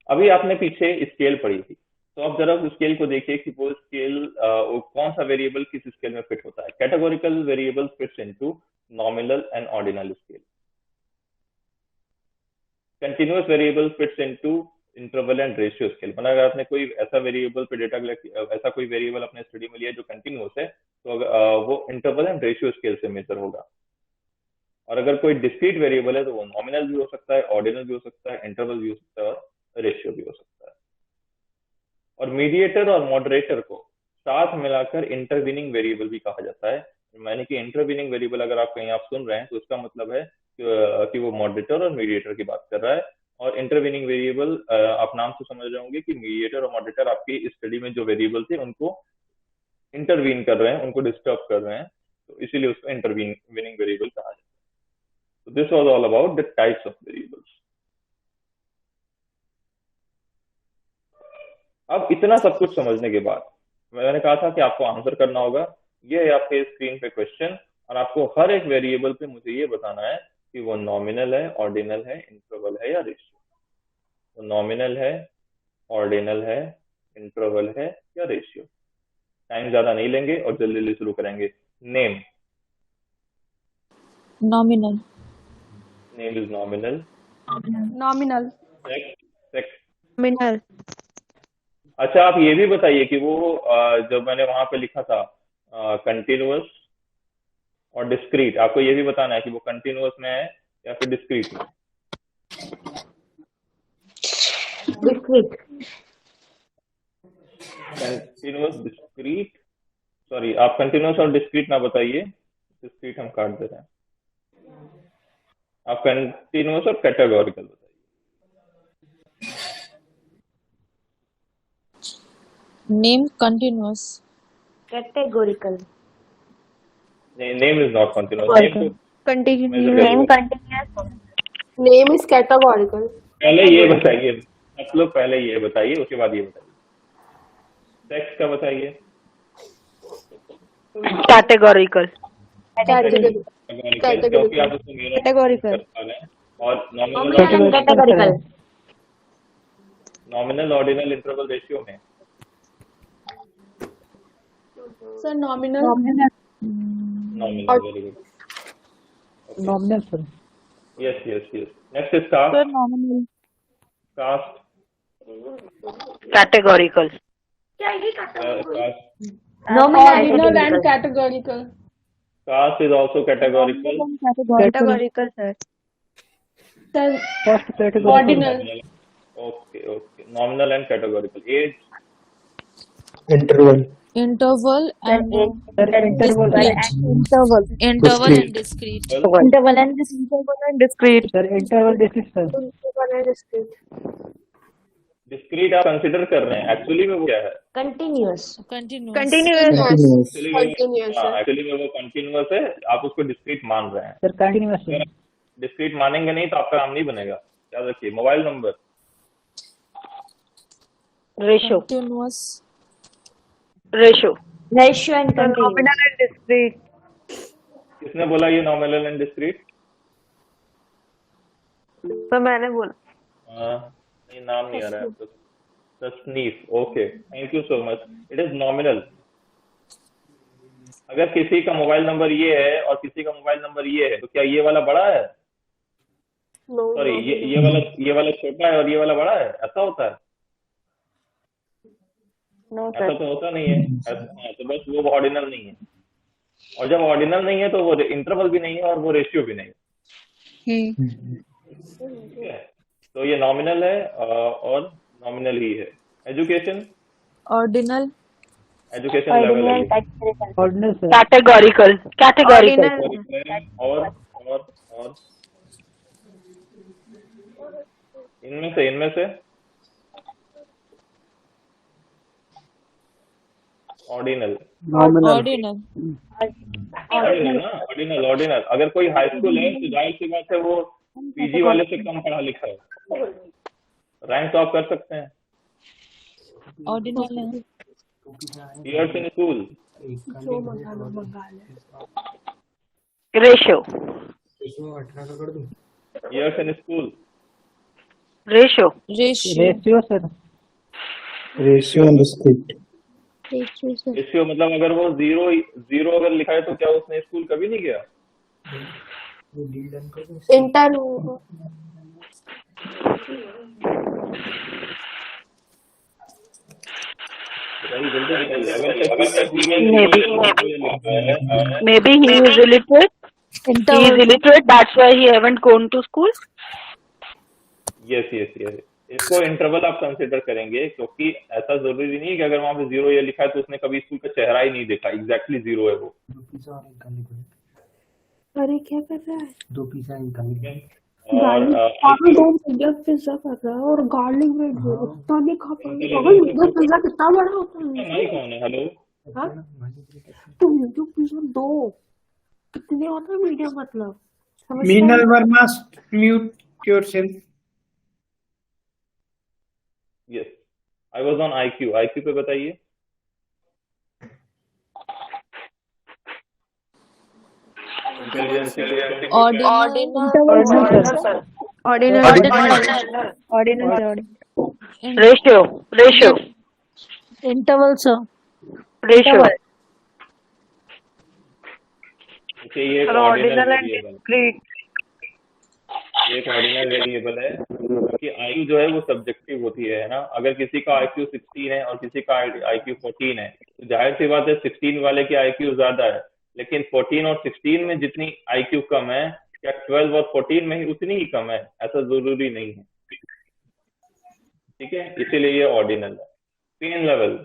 अभी आपने पीछे स्केल पढ़ी थी, तो अब जरा उस स्केल को देखिए कि वो स्केल कौन सा वेरिएबल किस स्केल में फिट होता है। Categorical variable fits into nominal and ordinal scale. Continuous variable fits into interval and ratio scale. मतलब अगर आपने कोई ऐसा वेरिएबल पे डेटा ऐसा कोई वेरिएबल अपने स्टडी में लिया जो कंटिन्यूअस है, तो वो इंटरवल एंड रेशियो स्केल से मेजर होगा। और अगर कोई डिस्क्रीट वेरिएबल है तो वो नॉमिनल भी हो सकता है, ऑर्डिनल भी हो सकता है, इंटरवल भी हो सकता है और रेशियो भी हो सकता है। और मीडिएटर और मॉडरेटर को साथ मिलाकर इंटरवीनिंग वेरिएबल भी कहा जाता है। यानी कि इंटरवीनिंग वेरिएबल अगर आप कहीं आप सुन रहे हैं तो उसका मतलब है कि वो मॉडरेटर और मीडिएटर की बात कर रहा है। और इंटरवीनिंग वेरिएबल आप नाम से समझ रहे होंगे कि मीडिएटर और मॉडरेटर आपकी स्टडी में जो वेरिएबल थे उनको इंटरवीन कर रहे हैं, उनको डिस्टर्ब कर रहे हैं, तो इसीलिए उसको इंटरवीनिंग वेरिएबल कहा जाता है। So this was all about the types of variables. अब इतना सब कुछ समझने के बाद मैंने कहा था कि आपको आंसर करना होगा। ये है आपके स्क्रीन पे क्वेश्चन, और आपको हर एक वेरिएबल पे मुझे ये बताना है कि वो नॉमिनल है, ऑर्डिनल है, इंटरवल है या रेशियो। वो नॉमिनल है, ऑर्डिनल है, इंटरवल है या रेशियो। टाइम ज्यादा नहीं लेंगे और जल्दी जल्दी शुरू करेंगे। Name. Nominal. Name is nominal. Nominal. Sex. Nominal. अच्छा, आप ये भी बताइए कि वो जो मैंने वहां पे लिखा था कंटिन्यूअस और डिस्क्रीट, आपको ये भी बताना है कि वो कंटिन्यूअस में है या फिर डिस्क्रीट में। डिस्क्रीट। कंटिन्यूअस डिस्क्रीट, सॉरी, आप कंटिन्यूअस और डिस्क्रीट ना बताइए, डिस्क्रीट हम काट दे रहे हैं। आप कंटिन्यूअस और कैटेगोरिकल बताइए। Name continuous. Categorical. Name is not continuous. Name तो Continuous. Name continuous. Name is categorical. पहले ये बताइए, आप लोग पहले ये बताइए, उसके बाद ये बताइए। सेक्स का बताइए। कैटेगोरिकल। क्योंकि आप उसको mirror Categorical. कर पा रहे हैं। और Categorical. Nominal ordinal interval ratio में Sir, nominal. Nominal, very good. Nominal sir. Yes yes yes. Next is caste. Sir, nominal. Caste categorical. Nominal and categorical. Caste is also categorical. Categorical, sir. Sir, first category. ordinal. Okay okay, nominal and categorical. As Interval. Interval and interval discrete. Interval and discrete. Interval and discrete. Sir interval discrete sir. Interval and discrete. Discrete आप consider कर रहे हैं, actually में वो क्या है? Continuous. Continuous. Continuous. Actually में वो कंटिन्यूअस है, आप उसको डिस्क्रीट मान रहे हैं। सर कंटिन्यूअस अगर डिस्क्रीट मानेंगे नहीं तो आपका काम नहीं बनेगा, याद रखिए। Mobile number, ratio. Continuous. Ratio. Ratio and continuous. Nominal and discrete. किसने बोला ये नॉमिनल एंड डिस्क्रीट? तो मैंने बोला। ये नाम नहीं आ रहा है आपको। तस्नीफ, okay, thank you so much. It is nominal. अगर किसी का मोबाइल नंबर ये है और किसी का मोबाइल नंबर ये है, तो क्या ये वाला बड़ा है? No. सॉरी, ये वाला छोटा है और ये वाला बड़ा है, ऐसा होता है? No, ऐसा sir. तो होता नहीं है। तो बस वो ऑर्डिनल नहीं है, और जब ऑर्डिनल नहीं है तो वो इंटरवल भी नहीं है और वो रेशियो भी नहीं है। ठीक है, तो ये नॉमिनल है और नॉमिनल ही है। Education, Ordinal. एजुकेशन लेवल है। Ordinal, categorical. Ordinal sir. Categorical. Categorical. और इनमें से ऑर्डिनल। Ordinal. ऑर्डिनल। अगर कोई हाई स्कूल है तो जाहिर सी बात है वो पीजी वाले से कम पढ़ा लिखा है, रैंक तो आप कर सकते हैं। Ordinal है। Years in school, ratio. Years in school, ratio. Ratio sir. Ratio and discrete. Ratio मतलब अगर वो जीरो अगर लिखा है तो क्या उसने स्कूल कभी नहीं गया? Interval. Maybe he is illiterate. He is illiterate. That's why he haven't gone to school. Yes. इसको इंटरवल आप कंसिडर करेंगे, क्योंकि ऐसा जरूरी नहीं है कि अगर वहां पे जीरो ये लिखा है तो उसने कभी स्कूल का चेहरा ही नहीं देखा। एग्जैक्टली जीरो है वो। अरे क्या कर रहा है? और पिज्जा कर रहा है और गार्लिक ब्रेड उतना नहीं खा पाएंगे। पिज्जा कितना बड़ा होता है? नहीं, कौन है? हेलो, हाँ? तुम जो पिज्जा दो कितने होता है मीडियम, मतलब Meenal Verma, mute yourself. Yes, I was on IQ पे बताइए। रेशियो। Interval, sir. रेशियो। देखिए ये एक sir ordinal ordinal and variable discrete ये एक ऑर्डिनल वेरिएबल है क्योंकि आयु जो है वो सब्जेक्टिव होती है ना। अगर किसी का IQ 16 है और किसी का IQ 14 है तो जाहिर सी बात है 16 वाले की IQ ज्यादा है, लेकिन 14 और 16 में जितनी IQ कम है क्या 12 और 14 में ही उतनी ही कम है? ऐसा जरूरी नहीं है, ठीक है, इसीलिए ये ऑर्डिनल है। Pain level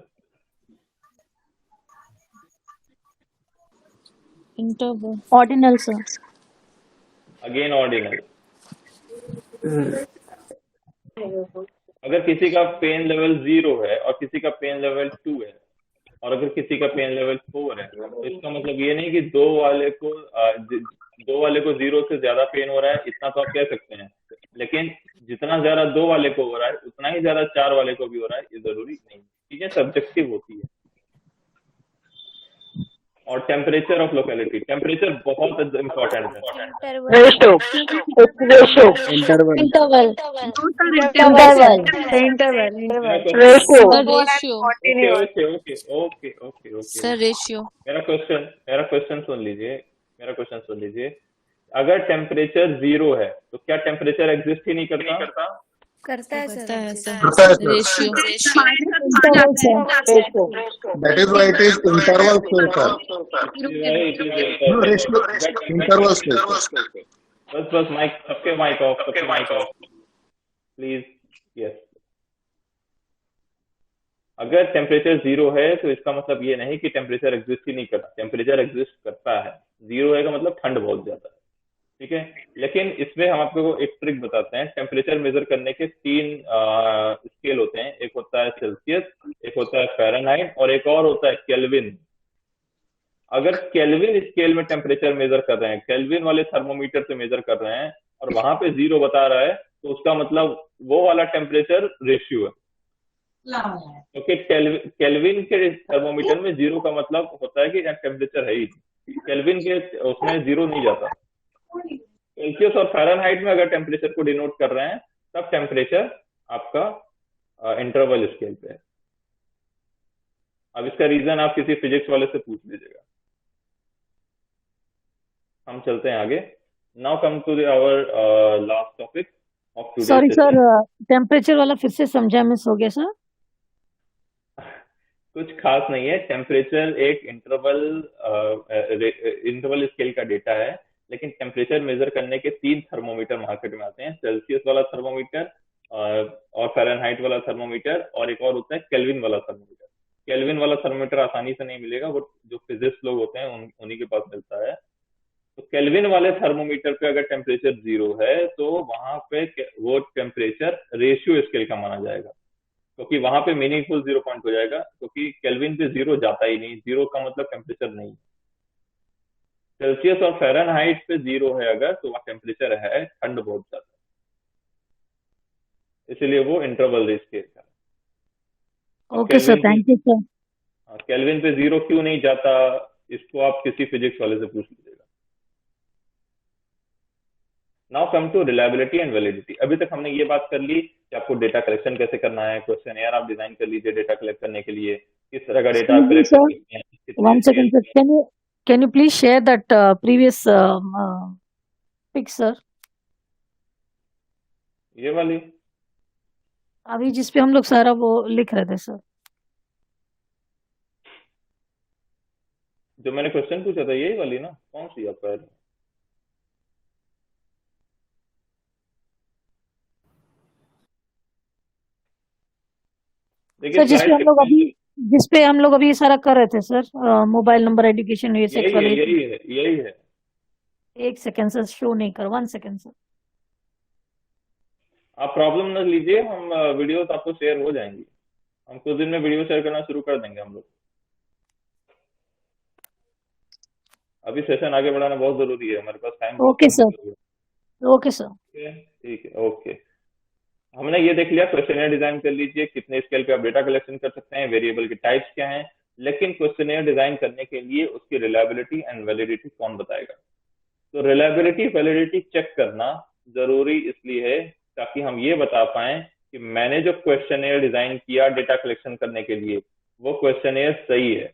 Interval. Ordinal, sir. Again ordinal. अगर किसी का पेन लेवल 0 है और किसी का पेन लेवल 2 है और अगर किसी का पेन लेवल 4 है तो इसका मतलब ये नहीं कि दो वाले को 0 से ज्यादा पेन हो रहा है, इतना तो आप कह सकते हैं, लेकिन जितना ज्यादा 2 वाले को हो रहा है उतना ही ज्यादा 4 वाले को भी हो रहा है, ये जरूरी नहीं। चीजें सब्जेक्टिव होती है। और टेम्परेचर ऑफ लोकेलिटी, टेम्परेचर बहुत इंपॉर्टेंट है। Ratio ratio interval Interval. Interval ratio Sir, ratio. Okay okay okay okay okay Sir, ratio. मेरा क्वेश्चन सुन लीजिए। अगर टेम्परेचर 0 है तो क्या टेम्परेचर एग्जिस्ट ही नहीं करता? करता है करता है sir. Sir. Ratio. That is why it is interval space, sir. No, ratio, interval space. बस माइक सबके माइक ऑफ प्लीज। यस, अगर टेम्परेचर 0 है तो इसका मतलब ये नहीं कि टेम्परेचर एग्जिस्ट ही नहीं करता, टेम्परेचर एग्जिस्ट करता है। 0 है का मतलब ठंड बहुत ज्यादा है, ठीक है। लेकिन इसमें हम आपको एक ट्रिक बताते हैं। टेम्परेचर मेजर करने के 3 स्केल होते हैं, एक होता है सेल्सियस, एक होता है फ़ारेनहाइट और एक और होता है केल्विन। अगर केल्विन स्केल में टेम्परेचर मेजर कर रहे हैं, केल्विन वाले थर्मोमीटर से मेजर कर रहे हैं और वहां पे 0 बता रहा है तो उसका मतलब वो वाला टेम्परेचर रेशियो है, क्योंकि केल्विन के थर्मोमीटर में 0 का मतलब होता है कि टेम्परेचर है ही, केल्विन के उसमें 0 नहीं जाता। सेल्सियस और फ़ारेनहाइट में अगर टेम्परेचर को डिनोट कर रहे हैं तब टेम्परेचर आपका इंटरवल स्केल पे है। अब इसका रीजन आप किसी फिजिक्स वाले से पूछ लीजिएगा। हम चलते हैं आगे। Now come to our last topic of today Sorry, sir. Session. Temperature वाला फिर से समझा, मिस हो गया सर। कुछ खास नहीं है, टेम्परेचर एक इंटरवल स्केल का डेटा है, लेकिन टेम्परेचर मेजर करने के 3 थर्मोमीटर मार्केट में आते हैं, सेल्सियस वाला थर्मोमीटर और फ़ारेनहाइट वाला थर्मोमीटर और एक और होता है केल्विन वाला थर्मोमीटर। केल्विन वाला थर्मोमीटर आसानी से नहीं मिलेगा, वो जो फिजिक्स लोग होते हैं उन्हीं के पास मिलता है। तो केल्विन वाले थर्मोमीटर पे अगर टेम्परेचर 0 है तो वहां पे वो टेम्परेचर रेशियो स्केल का माना जाएगा, क्योंकि वहां पे मीनिंगफुल 0 पॉइंट हो जाएगा, क्योंकि केल्विन पे 0 जाता ही नहीं, 0 का मतलब टेम्परेचर नहीं। सेल्सियस और फ़ारेनहाइट पे 0 है अगर तो वह टेम्परेचर है, ठंड बहुत ज्यादा, इसलिए वो इंटरवल स्केल का। Okay sir, thank you sir. Kelvin पे 0 क्यों नहीं जाता, इसको आप किसी फिजिक्स वाले से पूछ लीजिएगा। Now come to reliability and validity. अभी तक हमने ये बात कर ली कि आपको डेटा कलेक्शन कैसे करना है, क्वेश्चनएयर आप डिजाइन कर लीजिए डेटा कलेक्ट करने के लिए, किस तरह का डेटा आप कलेक्ट कर सकते हैं, One second, sir. Can you please share that previous pic, sir? ये वाली अभी जिस पे हम लोग सारा वो लिख रहे थे सर। जो मैंने क्वेश्चन पूछा था यही वाली ना, कौन सी आपका? सर जिस पे हम लोग अभी सारा कर रहे थे सर, मोबाइल नंबर, एजुकेशन, यही है। एक सेकेंड सर, शो नहीं कर, 1 सेकेंड सर। आप प्रॉब्लम न लीजिए, हम वीडियोस आपको शेयर हो जाएंगी, हम कुछ दिन में वीडियो शेयर करना शुरू कर देंगे हम लोग। अभी सेशन आगे बढ़ाना बहुत जरूरी है, हमारे पास time. Okay sir, okay sir, ठीक है, ओके। हमने ये देख लिया, क्वेश्चनएयर डिजाइन कर लीजिए, कितने स्केल पे आप डेटा कलेक्शन कर सकते हैं, वेरिएबल के टाइप्स क्या हैं, लेकिन क्वेश्चनएयर डिजाइन करने के लिए उसकी रिलायबिलिटी एंड वैलिडिटी कौन बताएगा? तो रिलायबिलिटी वैलिडिटी चेक करना जरूरी इसलिए है ताकि हम ये बता पाए कि मैंने जो क्वेश्चनएयर डिजाइन किया डेटा कलेक्शन करने के लिए वो क्वेश्चनएयर सही है,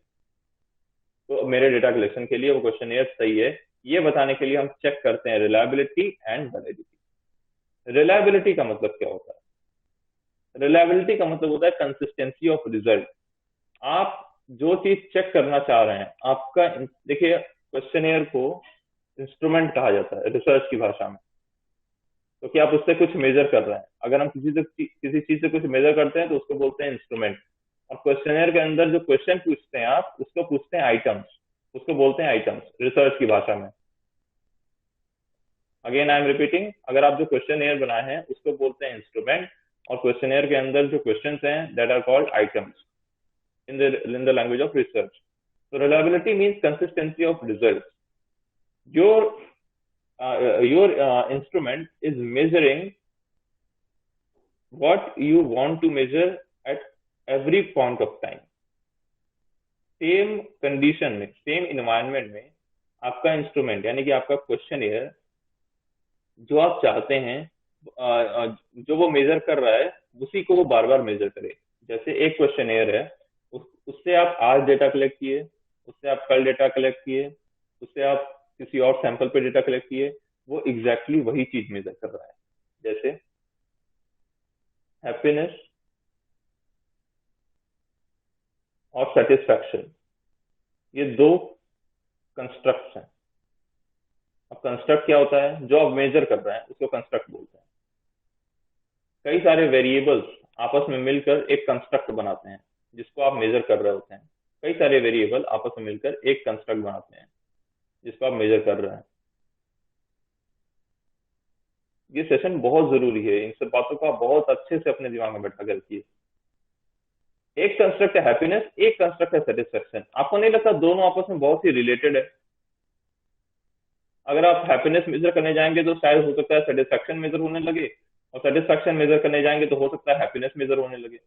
तो मेरे डेटा कलेक्शन के लिए वो क्वेश्चनएयर सही है ये बताने के लिए हम चेक करते हैं रिलायबिलिटी एंड वैलिडिटी। रिलायबिलिटी का मतलब क्या होता है? रिलायबिलिटी का मतलब होता है कंसिस्टेंसी ऑफ रिजल्ट। आप जो चीज चेक करना चाह रहे हैं, आपका देखिए क्वेश्चनेयर को इंस्ट्रूमेंट कहा जाता है रिसर्च की भाषा में, तो कि आप उससे कुछ मेजर कर रहे हैं। अगर हम किसी चीज से कुछ मेजर करते हैं तो उसको बोलते हैं इंस्ट्रूमेंट। और क्वेश्चनेयर के अंदर जो क्वेश्चन पूछते हैं आप, उसको पूछते हैं आइटम्स, उसको बोलते हैं आइटम्स रिसर्च की भाषा में। अगेन आई एम रिपीटिंग, अगर आप जो क्वेश्चनेयर बनाए हैं उसको बोलते हैं इंस्ट्रूमेंट, और क्वेश्चनेयर के अंदर जो क्वेश्चंस हैं that are called items in the language of research. So reliability means consistency of results. Your instrument is measuring what you want to measure at every point of time. Same condition में, same environment में आपका instrument यानी कि आपका questionnaire जो आप चाहते हैं जो वो मेजर कर रहा है उसी को वो बार बार मेजर करे। जैसे एक क्वेश्चनियर है, उससे आप आज डेटा कलेक्ट किए, उससे आप कल डेटा कलेक्ट किए, उससे आप किसी और सैंपल पे डेटा कलेक्ट किए, वो एग्जैक्टली वही चीज मेजर कर रहा है। जैसे हैप्पीनेस और सेटिस्फैक्शन, ये दो कंस्ट्रक्ट्स हैं। अब कंस्ट्रक्ट क्या होता है? जो आप मेजर कर रहे हैं उसको कंस्ट्रक्ट बोलते हैं। कई सारे वेरिएबल्स आपस में मिलकर एक कंस्ट्रक्ट बनाते हैं जिसको आप मेजर कर रहे होते हैं। कई सारे वेरिएबल आपस में मिलकर एक कंस्ट्रक्ट बनाते हैं जिसको आप मेजर कर रहे हैं। ये सेशन बहुत जरूरी है, इन सब बातों को आप बहुत अच्छे से अपने दिमाग में बैठा कर रखिए। एक कंस्ट्रक्ट है हैप्पीनेस, एक कंस्ट्रक्ट है सेटिस्फैक्शन। आपको नहीं लगता दोनों आपस में बहुत ही रिलेटेड है? अगर आप हैप्पीनेस मेजर करने जाएंगे तो शायद हो सकता है सेटिस्फैक्शन मेजर होने लगे, और सेटिस्फैक्शन मेजर करने जाएंगे तो हो सकता है हैप्पीनेस मेजर होने लगे।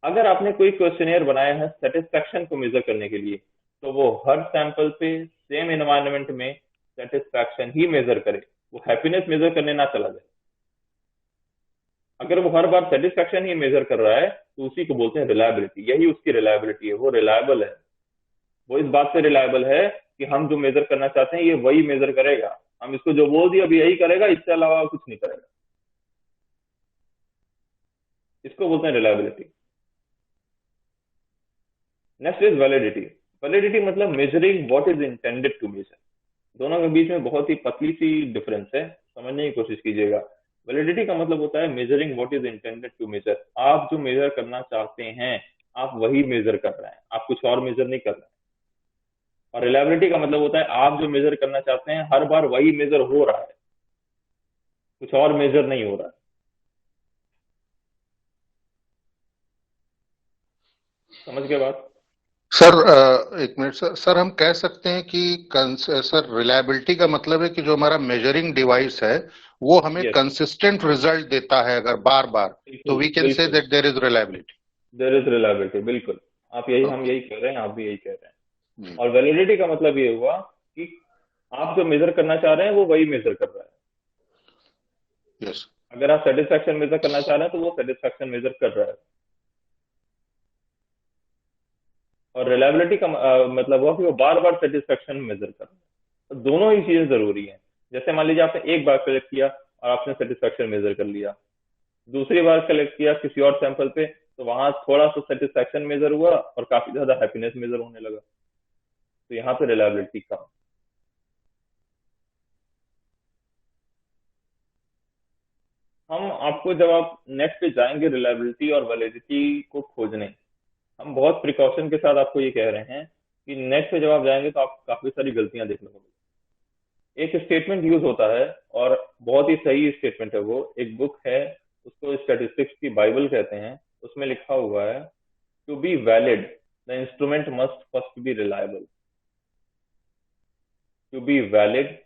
अगर आपने कोई क्वेश्चनियर बनाया है सेटिस्फैक्शन को मेजर करने के लिए, तो वो हर सैंपल पे सेम एनवायरनमेंट में सेटिस्फैक्शन ही मेजर करे, वो हैप्पीनेस मेजर करने ना चला जाए। अगर वो हर बार सेटिस्फैक्शन ही मेजर कर रहा है तो उसी को बोलते हैं रिलायबिलिटी। यही उसकी रिलायबिलिटी है, वो रिलायबल है। वो इस बात से रिलायबल है कि हम जो मेजर करना चाहते हैं ये वही मेजर करेगा। हम इसको जो बोल दिया अभी यही करेगा, इससे अलावा कुछ नहीं करेगा। इसको बोलते हैं reliability. Next is validity. Validity मतलब measuring what is intended to measure. दोनों के बीच में बहुत ही पतली सी डिफरेंस है, समझने की कोशिश कीजिएगा। वैलिडिटी का मतलब होता है measuring what is intended to measure. आप जो मेजर करना चाहते हैं आप वही मेजर कर रहे हैं, आप कुछ और मेजर नहीं कर रहे हैं। और रिलायबिलिटी का मतलब होता है आप जो मेजर करना चाहते हैं हर बार वही मेजर हो रहा है, कुछ और मेजर नहीं हो रहा है। समझ गए बात? सर एक मिनट सर हम कह सकते हैं कि सर रिलायबिलिटी का मतलब है कि जो हमारा मेजरिंग डिवाइस है वो हमें कंसिस्टेंट रिजल्ट देता है अगर बार बार, तो we can say that there is reliability. There is reliability, बिल्कुल। आप यही हम यही कह रहे हैं, आप भी यही कह रहे हैं। और वैलिडिटी का मतलब ये हुआ कि आप जो मेजर करना चाह रहे हैं वो वही मेजर कर रहा है। यस। अगर आप सेटिस्फैक्शन मेजर करना चाह रहे हैं तो वो सेटिस्फैक्शन मेजर कर रहा है। और रिलायबिलिटी का मतलब हुआ कि वो बार बार सेटिस्फैक्शन मेजर कर रहा है। तो दोनों ही चीजें जरूरी हैं। जैसे मान लीजिए आपने एक बार कलेक्ट किया और आपने सेटिस्फैक्शन मेजर कर लिया, दूसरी बार कलेक्ट किया किसी और सैंपल पे तो वहां थोड़ा सा सेटिस्फैक्शन मेजर हुआ और काफी ज्यादा हैप्पीनेस मेजर होने लगा, तो यहाँ पे रिलायबिलिटी कम। हम आपको जब आप नेट पे जाएंगे रिलायबिलिटी और वैलिडिटी को खोजने, हम बहुत प्रिकॉशन के साथ आपको ये कह रहे हैं कि नेट पे जब आप जाएंगे तो आप काफी सारी गलतियां देखने को मिलेगी। एक स्टेटमेंट यूज होता है और बहुत ही सही स्टेटमेंट है वो। एक बुक है उसको स्टैटिस्टिक्स की बाइबल कहते हैं, उसमें लिखा हुआ है to be valid the instrument must first be reliable. To be valid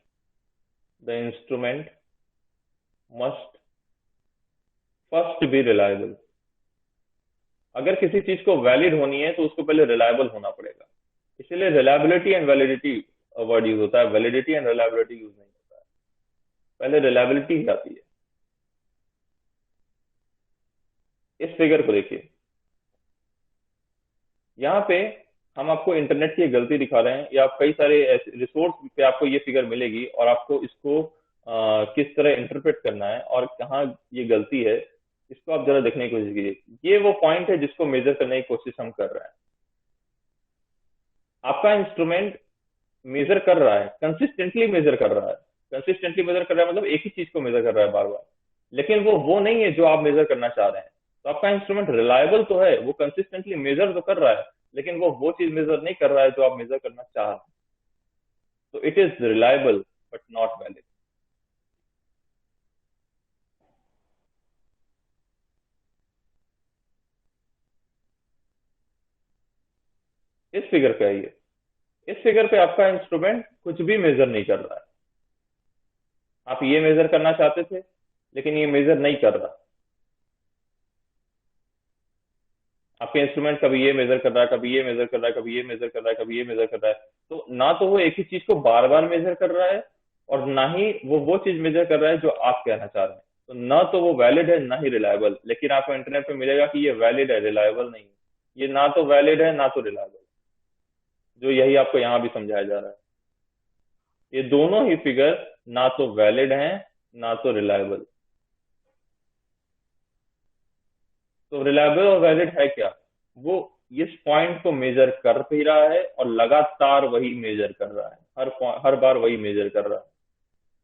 the instrument must first be reliable. अगर किसी चीज को वैलिड होनी है तो उसको पहले रिलायबल होना पड़ेगा। इसलिए reliability and validity word use होता है, वैलिडिटी एंड रिलायबिलिटी यूज नहीं होता है। पहले रिलायबिलिटी ही आती है। इस फिगर को देखिए, यहाँ पे हम आपको इंटरनेट की एक गलती दिखा रहे हैं, या कई सारे रिसोर्स पे आपको ये फिगर मिलेगी और आपको इसको किस तरह इंटरप्रेट करना है और कहाँ ये गलती है, इसको आप जरा देखने की कोशिश कीजिए। ये वो पॉइंट है जिसको मेजर करने की कोशिश हम कर रहे हैं। आपका इंस्ट्रूमेंट मेजर कर रहा है, कंसिस्टेंटली मेजर कर रहा है। कंसिस्टेंटली मेजर कर रहा है मतलब एक ही चीज को मेजर कर रहा है बार बार, लेकिन वो नहीं है जो आप मेजर करना चाह रहे हैं। तो आपका इंस्ट्रूमेंट रिलायबल तो है, वो कंसिस्टेंटली मेजर तो कर रहा है, लेकिन वो चीज मेजर नहीं कर रहा है जो आप मेजर करना चाह रहे हैं। तो it is reliable but not valid. इस फिगर पे आइए। इस फिगर पे आपका इंस्ट्रूमेंट कुछ भी मेजर नहीं कर रहा है। आप ये मेजर करना चाहते थे, लेकिन ये मेजर नहीं कर रहा। आपके इंस्ट्रूमेंट कभी ये मेजर कर रहा है, कभी ये मेजर कर रहा है, कभी ये मेजर कर रहा है, कभी ये मेजर कर रहा है। तो ना तो वो एक ही चीज को बार बार मेजर कर रहा है, और ना ही वो चीज मेजर कर रहा है जो आप कहना चाह रहे हैं। तो ना तो वो वैलिड है, ना ही रिलायबल। लेकिन आपको इंटरनेट पे मिलेगा कि ये वैलिड है, रिलायबल नहीं है। ये ना तो वैलिड है, ना तो रिलायबल, जो यही आपको यहाँ भी समझाया जा रहा है। ये दोनों ही फिगर ना तो वैलिड हैं, ना तो रिलायबल। तो रिलायबल और वैलिड है क्या? वो इस पॉइंट को मेजर कर भी रहा है और लगातार वही मेजर कर रहा है, हर बार वही मेजर कर रहा है।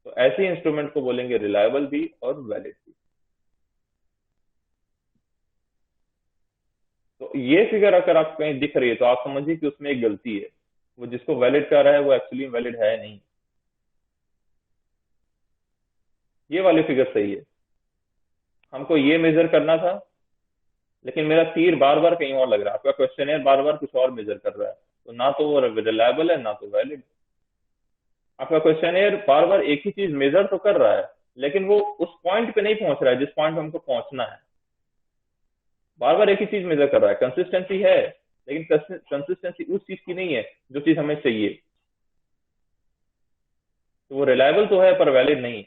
तो ऐसे इंस्ट्रूमेंट को बोलेंगे रिलायबल भी और वैलिड भी। तो ये फिगर अगर आप कहीं दिख रही है तो आप समझिए कि उसमें एक गलती है। वो जिसको वैलिड कह रहा है वो एक्चुअली वैलिड है नहीं। ये वाली फिगर सही है। हमको ये मेजर करना था, लेकिन मेरा तीर बार बार कहीं और लग रहा है। आपका क्वेश्चन बार बार कुछ और मेजर कर रहा है। तो ना तो वो रिलायबल है, ना तो वैलिड। आपका क्वेश्चन बार बार एक ही चीज मेजर तो कर रहा है, लेकिन वो उस पॉइंट पे नहीं पहुंच रहा है जिस पॉइंट पे हमको पहुंचना है। बार बार एक ही चीज मेजर कर रहा है। कंसिस्टेंसी है, लेकिन कंसिस्टेंसी उस चीज की नहीं है जो चीज हमें चाहिए। तो वो रिलायबल तो है पर वैलिड नहीं है।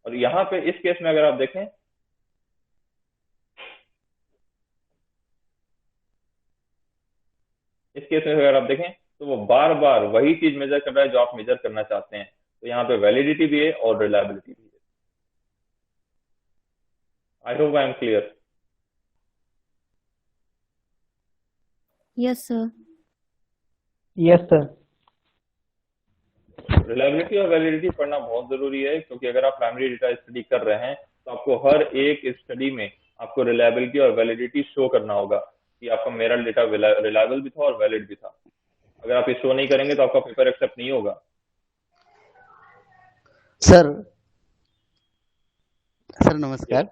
और यहाँ पे इस केस में अगर आप देखें, इस केस में अगर आप देखें तो वो बार बार वही चीज मेजर कर रहा है जो आप मेजर करना चाहते हैं। तो यहाँ पे वैलिडिटी भी है और रिलायबिलिटी भी है। I hope I am clear. Yes, sir. Yes sir. Reliability और वैलिडिटी पढ़ना बहुत जरूरी है, क्योंकि अगर आप प्राइमरी डेटा स्टडी कर रहे हैं तो आपको हर एक स्टडी में आपको रिलायबिलिटी और वैलिडिटी शो करना होगा कि आपका मेरा डेटा रिलायबल भी था और वैलिड भी था। अगर आप ये शो नहीं करेंगे तो आपका पेपर एक्सेप्ट नहीं होगा। सर नमस्कार।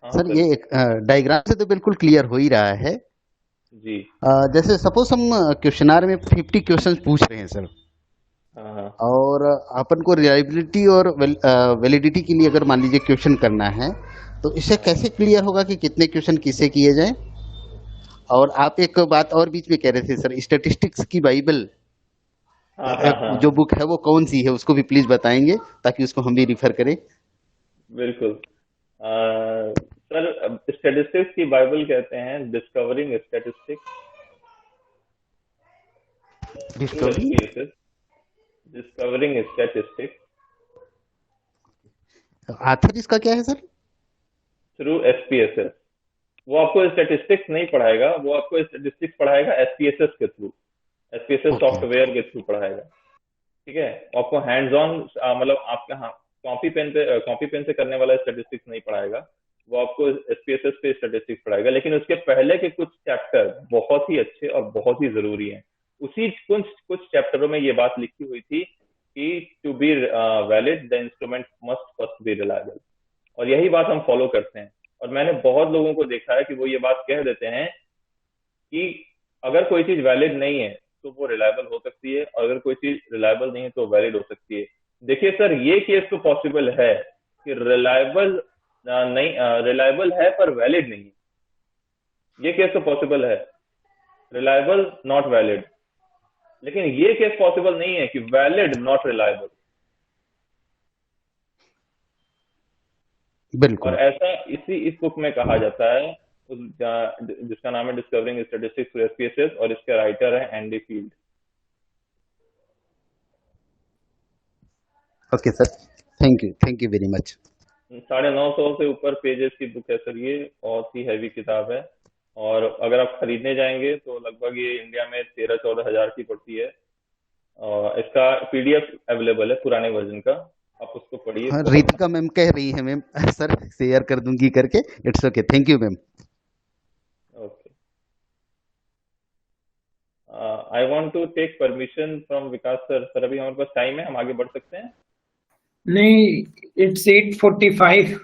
हाँ सर सर ये डायग्राम से तो बिल्कुल क्लियर हो ही रहा है जी। जैसे सपोज हम क्वेश्चनार में 50 क्वेश्चंस पूछ रहे हैं सर, हाँ और अपन को रिलायबिलिटी और वैलिडिटी के लिए अगर मान लीजिए क्वेश्चन करना है, तो इससे कैसे क्लियर होगा कि कितने क्वेश्चन किससे किए जाएं? और आप एक बात और बीच में कह रहे थे सर, स्टैटिस्टिक्स की बाइबल जो बुक है वो कौन सी है, उसको भी प्लीज बताएंगे ताकि उसको हम भी रिफर करें। बिल्कुल सर, स्टैटिस्टिक्स की बाइबल कहते हैं discovering statistics, discovering statistics. Author इसका क्या है सर? Through SPSS। वो आपको स्टैटिस्टिक्स नहीं पढ़ाएगा, वो आपको स्टैटिस्टिक्स पढ़ाएगा SPSS के थ्रू, SPSS सॉफ्टवेयर के थ्रू पढ़ाएगा। ठीक है, आपको हैंड्स ऑन मतलब आपका कॉपी पेन से करने वाला स्टैटिस्टिक्स नहीं पढ़ाएगा, वो आपको SPSS पे स्टैटिस्टिक्स पढ़ाएगा। लेकिन उसके पहले के कुछ चैप्टर बहुत ही अच्छे और बहुत ही जरूरी हैं। उसी कुछ चैप्टरों में ये बात लिखी हुई थी कि to be valid the instrument must first be reliable, और यही बात हम फॉलो करते हैं। और मैंने बहुत लोगों को देखा है कि वो ये बात कह देते हैं कि अगर कोई चीज वैलिड नहीं है तो वो रिलायबल हो सकती है, और अगर कोई चीज रिलायबल नहीं है तो वैलिड हो सकती है। देखिए सर, ये केस तो पॉसिबल है कि रिलायबल है पर वैलिड नहीं, ये केस तो पॉसिबल है, रिलायबल नॉट वैलिड। लेकिन ये केस पॉसिबल नहीं है कि वैलिड नॉट रिलायबल। बिल्कुल। और ऐसा इस बुक में कहा जाता है, जिसका नाम है डिस्कवरिंग स्टैटिस्टिक्स फॉर SPSS, और इसके राइटर है Andy field. Okay sir, thank you very much. 950 से ऊपर पेजेस की बुक है सर ये, बहुत ही हैवी किताब है, और अगर आप खरीदने जाएंगे तो लगभग ये इंडिया में 13-14 हजार की पड़ती है। और इसका PDF अवेलेबल है पुराने वर्जन का, आप उसको पढ़िए। हाँ, रितिका मैम कह रही है मैम सर शेयर कर दूंगी करके। It's okay, thank you ma'am. Okay, I want to take permission from Vikas sir. Sir अभी हमारे पास टाइम है, हम आगे बढ़ सकते हैं? नहीं, इट्स 8:45।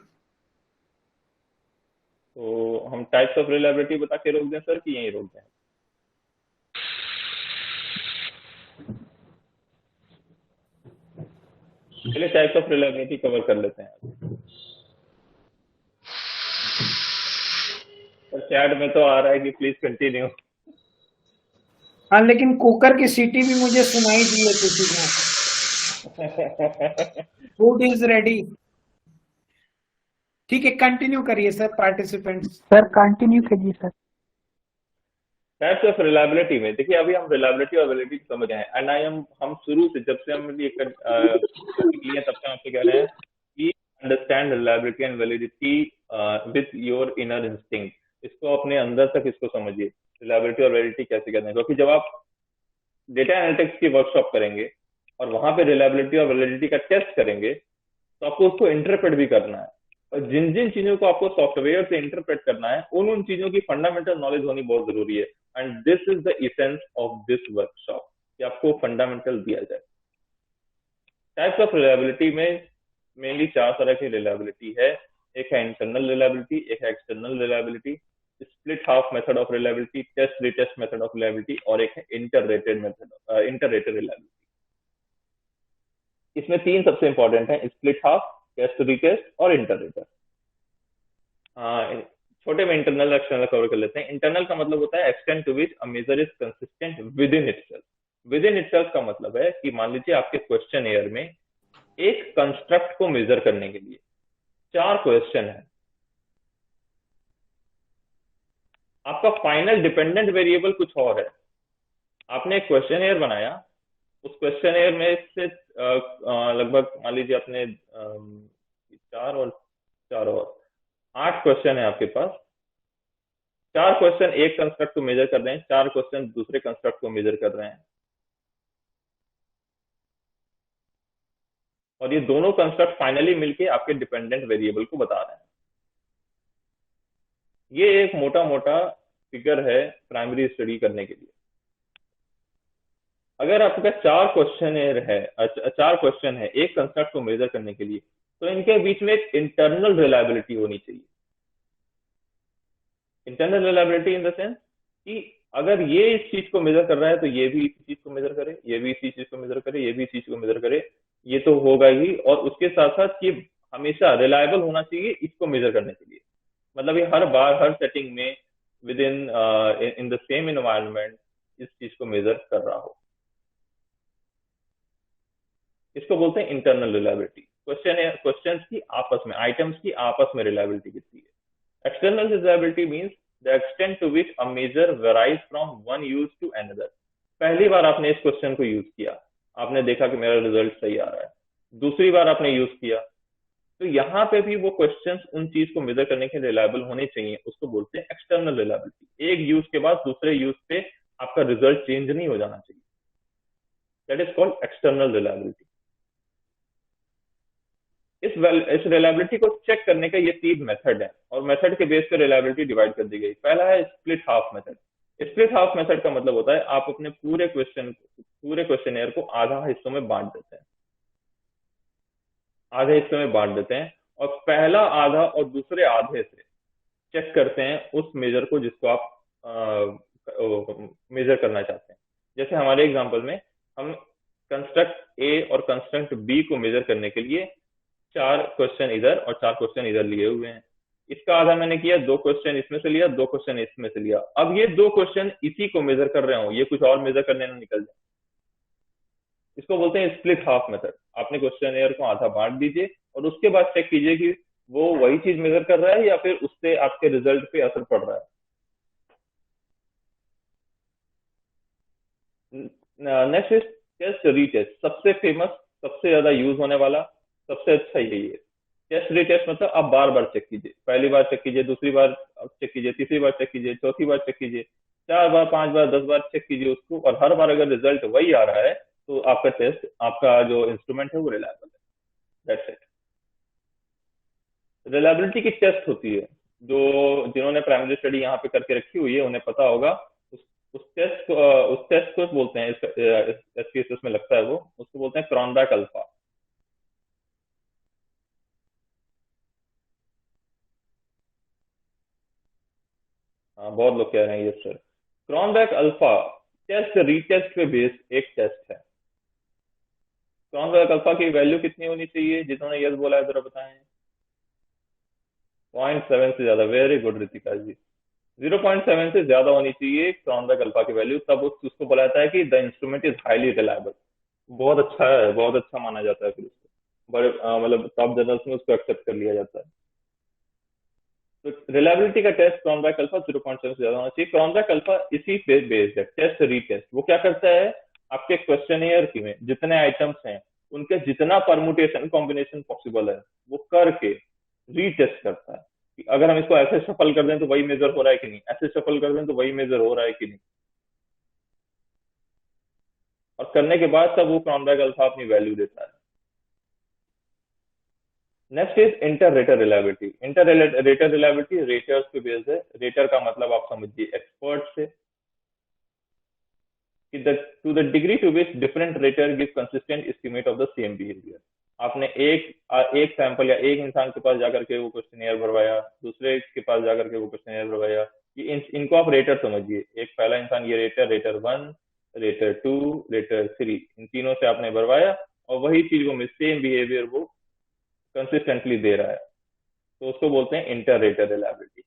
तो हम टाइप्स ऑफ रिलायबिलिटी बता के रोक दें सर, कि यहीं रोक दें? चलिए टाइप्स ऑफ रिलायबिलिटी कवर कर लेते हैं। सर चैट में तो आ रहा है कि प्लीज कंटिन्यू। हाँ, लेकिन कुकर की सीटी भी मुझे सुनाई दी है किसी ने। Food is ready. ठीक है, कंटिन्यू करिए सर पार्टिसिपेंट्स। सर कंटिन्यू कीजिए सर। टाइप्स ऑफ रिलायबिलिटी में देखिए, अभी हम रिलायबिलिटी और वैलिडिटी समझ गए हैं, एंड हम शुरू से, जब से हम ये टॉपिक लिए तब से आपसे कह रहे हैं कि understand reliability and validity with your inner instinct. इसको अपने अंदर तक इसको समझिए, रिलायबिलिटी और वैलिडिटी कैसे कहते हैं। क्योंकि जब आप डेटा एनालिटिक्स की वर्कशॉप करेंगे और वहां पे रिलायबिलिटी और वैलिडिटी का टेस्ट करेंगे, तो आपको उसको इंटरप्रेट भी करना है, और जिन जिन चीजों को आपको सॉफ्टवेयर से इंटरप्रेट करना है, उन चीजों की फंडामेंटल नॉलेज होनी बहुत जरूरी है। And this is the essence of this workshop, कि आपको फंडामेंटल दिया जाए। टाइप्स ऑफ रिलायबिलिटी में मेनली 4 तरह की रिलायबिलिटी है। एक है इंटरनल रिलायबिलिटी, एक है external reliability, split half method of reliability, test retest method of reliability, और एक है इंटररेटेड रिलायबिलिटी। इसमें 3 सबसे इंपॉर्टेंट है, स्प्लिट हाफ, टेस्ट रिटेस्ट और इंटररेटेड। छोटे में इंटरनल एक्सटर्नल कवर कर लेते हैं। इंटरनल का मतलब होता है extent to which a measure is consistent within itself. Within itself का मतलब है कि मान लीजिए आपके क्वेश्चन एयर में एक कंस्ट्रक्ट को मेजर करने के लिए 4 क्वेश्चन है, आपका फाइनल डिपेंडेंट वेरिएबल कुछ और है। आपने एक क्वेश्चन एयर बनाया, उस क्वेश्चन एयर में से लगभग मान लीजिए आपने 4 और 8 क्वेश्चन है आपके पास। 4 क्वेश्चन एक कंस्ट्रक्ट को मेजर कर रहे हैं, 4 क्वेश्चन दूसरे कंस्ट्रक्ट को मेजर कर रहे हैं, और ये दोनों कंस्ट्रक्ट फाइनली मिलके आपके डिपेंडेंट वेरिएबल को बता रहे हैं। ये एक मोटा मोटा फिगर है प्राइमरी स्टडी करने के लिए। अगर आपके पास 4 क्वेश्चन है एक कंस्ट्रक्ट को मेजर करने के लिए, तो इनके बीच में एक इंटरनल रिलायबिलिटी होनी चाहिए। Internal reliability in the sense कि अगर ये इस चीज को मेजर कर रहा है, तो ये भी इस चीज को मेजर करे, ये भी इसी चीज को मेजर करे, ये भी इस चीज को मेजर करे, ये तो होगा ही। और उसके साथ साथ ये हमेशा रिलायबल होना चाहिए इसको मेजर करने के लिए। मतलब ये हर बार हर सेटिंग में with in the same environment इस चीज को मेजर कर रहा हो, इसको बोलते हैं इंटरनल रिलायबिलिटी। क्वेश्चंस की आपस में, आइटम्स की आपस में रिलायबिलिटी कितनी है। External reliability means the extent to which a measure varies from one use to another. पहली बार आपने इस क्वेश्चन को यूज किया, आपने देखा कि मेरा रिजल्ट सही आ रहा है। दूसरी बार आपने यूज किया, तो यहाँ पे भी वो क्वेश्चंस उन चीज को मेजर करने के रिलायबल होने चाहिए, उसको बोलते हैं एक्सटर्नल रिलायबिलिटी। एक यूज के बाद दूसरे यूज पे आपका रिजल्ट चेंज नहीं हो जाना चाहिए, that is called external reliability. इस रिलायबिलिटी को चेक करने का ये 3 मेथड है, और मेथड के बेस पे रिलायबिलिटी डिवाइड कर दी गई। पहला है split half method. Split half method का मतलब होता है आप अपने पूरे क्वेश्चन को आधा हिस्सों में बांट देते हैं, आधे हिस्से में बांट देते हैं, और पहला आधा और दूसरे आधे से चेक करते हैं उस मेजर को जिसको आप मेजर करना चाहते हैं। जैसे हमारे एग्जांपल में हम कंस्ट्रक्ट ए और कंस्ट्रक्ट बी को मेजर करने के लिए 4 क्वेश्चन इधर और 4 क्वेश्चन इधर लिए हुए हैं। इसका आधा मैंने किया, 2 क्वेश्चन इसमें से लिया, 2 क्वेश्चन इसमें से लिया। अब ये 2 क्वेश्चन इसी को मेजर कर रहे हो, ये कुछ और मेजर करने में निकल जाए, इसको बोलते हैं स्प्लिट हाफ मेथड। आपने क्वेश्चन एयर को आधा बांट दीजिए और उसके बाद चेक कीजिए कि वो वही चीज मेजर कर रहा है या फिर उससे आपके रिजल्ट पे असर पड़ रहा है? नेक्स्ट इज टेस्ट रीटेस्ट, सबसे फेमस, सबसे ज्यादा यूज होने वाला, सबसे अच्छा यही है। टेस्ट रीटेस्ट मतलब आप बार बार चेक कीजिए, पहली बार चेक कीजिए, दूसरी बार चेक कीजिए, तीसरी बार चेक कीजिए, चौथी बार चेक कीजिए, 4 बार, 5 बार, 10 बार चेक कीजिए उसको, और हर बार अगर रिजल्ट वही आ रहा है तो आपका टेस्ट, आपका जो इंस्ट्रूमेंट है वो रिलायबल है। That's it. रिलायबिलिटी की टेस्ट होती है, जो जिन्होंने प्राइमरी स्टडी यहाँ पे करके रखी हुई है उन्हें पता होगा। उस टेस्ट को बोलते हैं, एसपीएसएस में लगता है वो, उसको बोलते हैं क्रॉनबैक अल्फा। हाँ, बहुत लोग कह रहे हैं ये sir. Cronbach alpha test retest पे बेस्ड एक टेस्ट है। क्रॉनबैक अल्फा की वैल्यू कितनी होनी चाहिए? जिन्होंने यस बोला है जरा बताएं। 0.7 से ज्यादा। वेरी गुड रितिका जी। 0.7 से ज्यादा होनी चाहिए क्रॉनबैक अल्फा की वैल्यू, तब उसको बोला जाता है कि the instrument is highly reliable. बहुत अच्छा है, बहुत अच्छा माना जाता है फिर उसको, बड़े मतलब टॉप जर्नल्स में उसको एक्सेप्ट कर लिया जाता है। तो रिलायबिलिटी का टेस्ट क्रॉनबैक अल्फा 0.7 से ज्यादा होना चाहिए। क्रॉनबैक अल्फा इसी पे बेस्ड है, टेस्ट रीटेस्ट। वो क्या करता है, आपके क्वेश्चनियर की में जितने आइटम्स हैं उनके जितना परमुटेशन कॉम्बिनेशन पॉसिबल है वो करके रीटेस्ट करता है कि अगर हम इसको ऐसे सफल कर दें तो वही मेजर हो रहा है कि नहीं, ऐसे सफल कर दें तो वही मेजर हो रहा है कि नहीं, और करने के बाद तब वो क्रॉनबैक अल्फा अपनी वैल्यू देता है। Next is inter rater reliability. Inter rater reliability raters पे बेस्ड है। रेटर का मतलब आप समझिए एक्सपर्ट से, कि to the degree to which different rater give consistent estimate of the same behaviour. आपने एक सैंपल या एक इंसान के पास जाकर के वो क्वेश्चनियर भरवाया, दूसरे के पास जाकर के वो क्वेश्चनियर भरवाया, इनको आप रेटर समझिए। एक पहला इंसान ये रेटर 1, रेटर 2, रेटर 3, इन तीनों से आपने भरवाया और वही चीज वो सेम बिहेवियर वो कंसिस्टेंटली दे रहा है, तो उसको बोलते हैं inter rater reliability.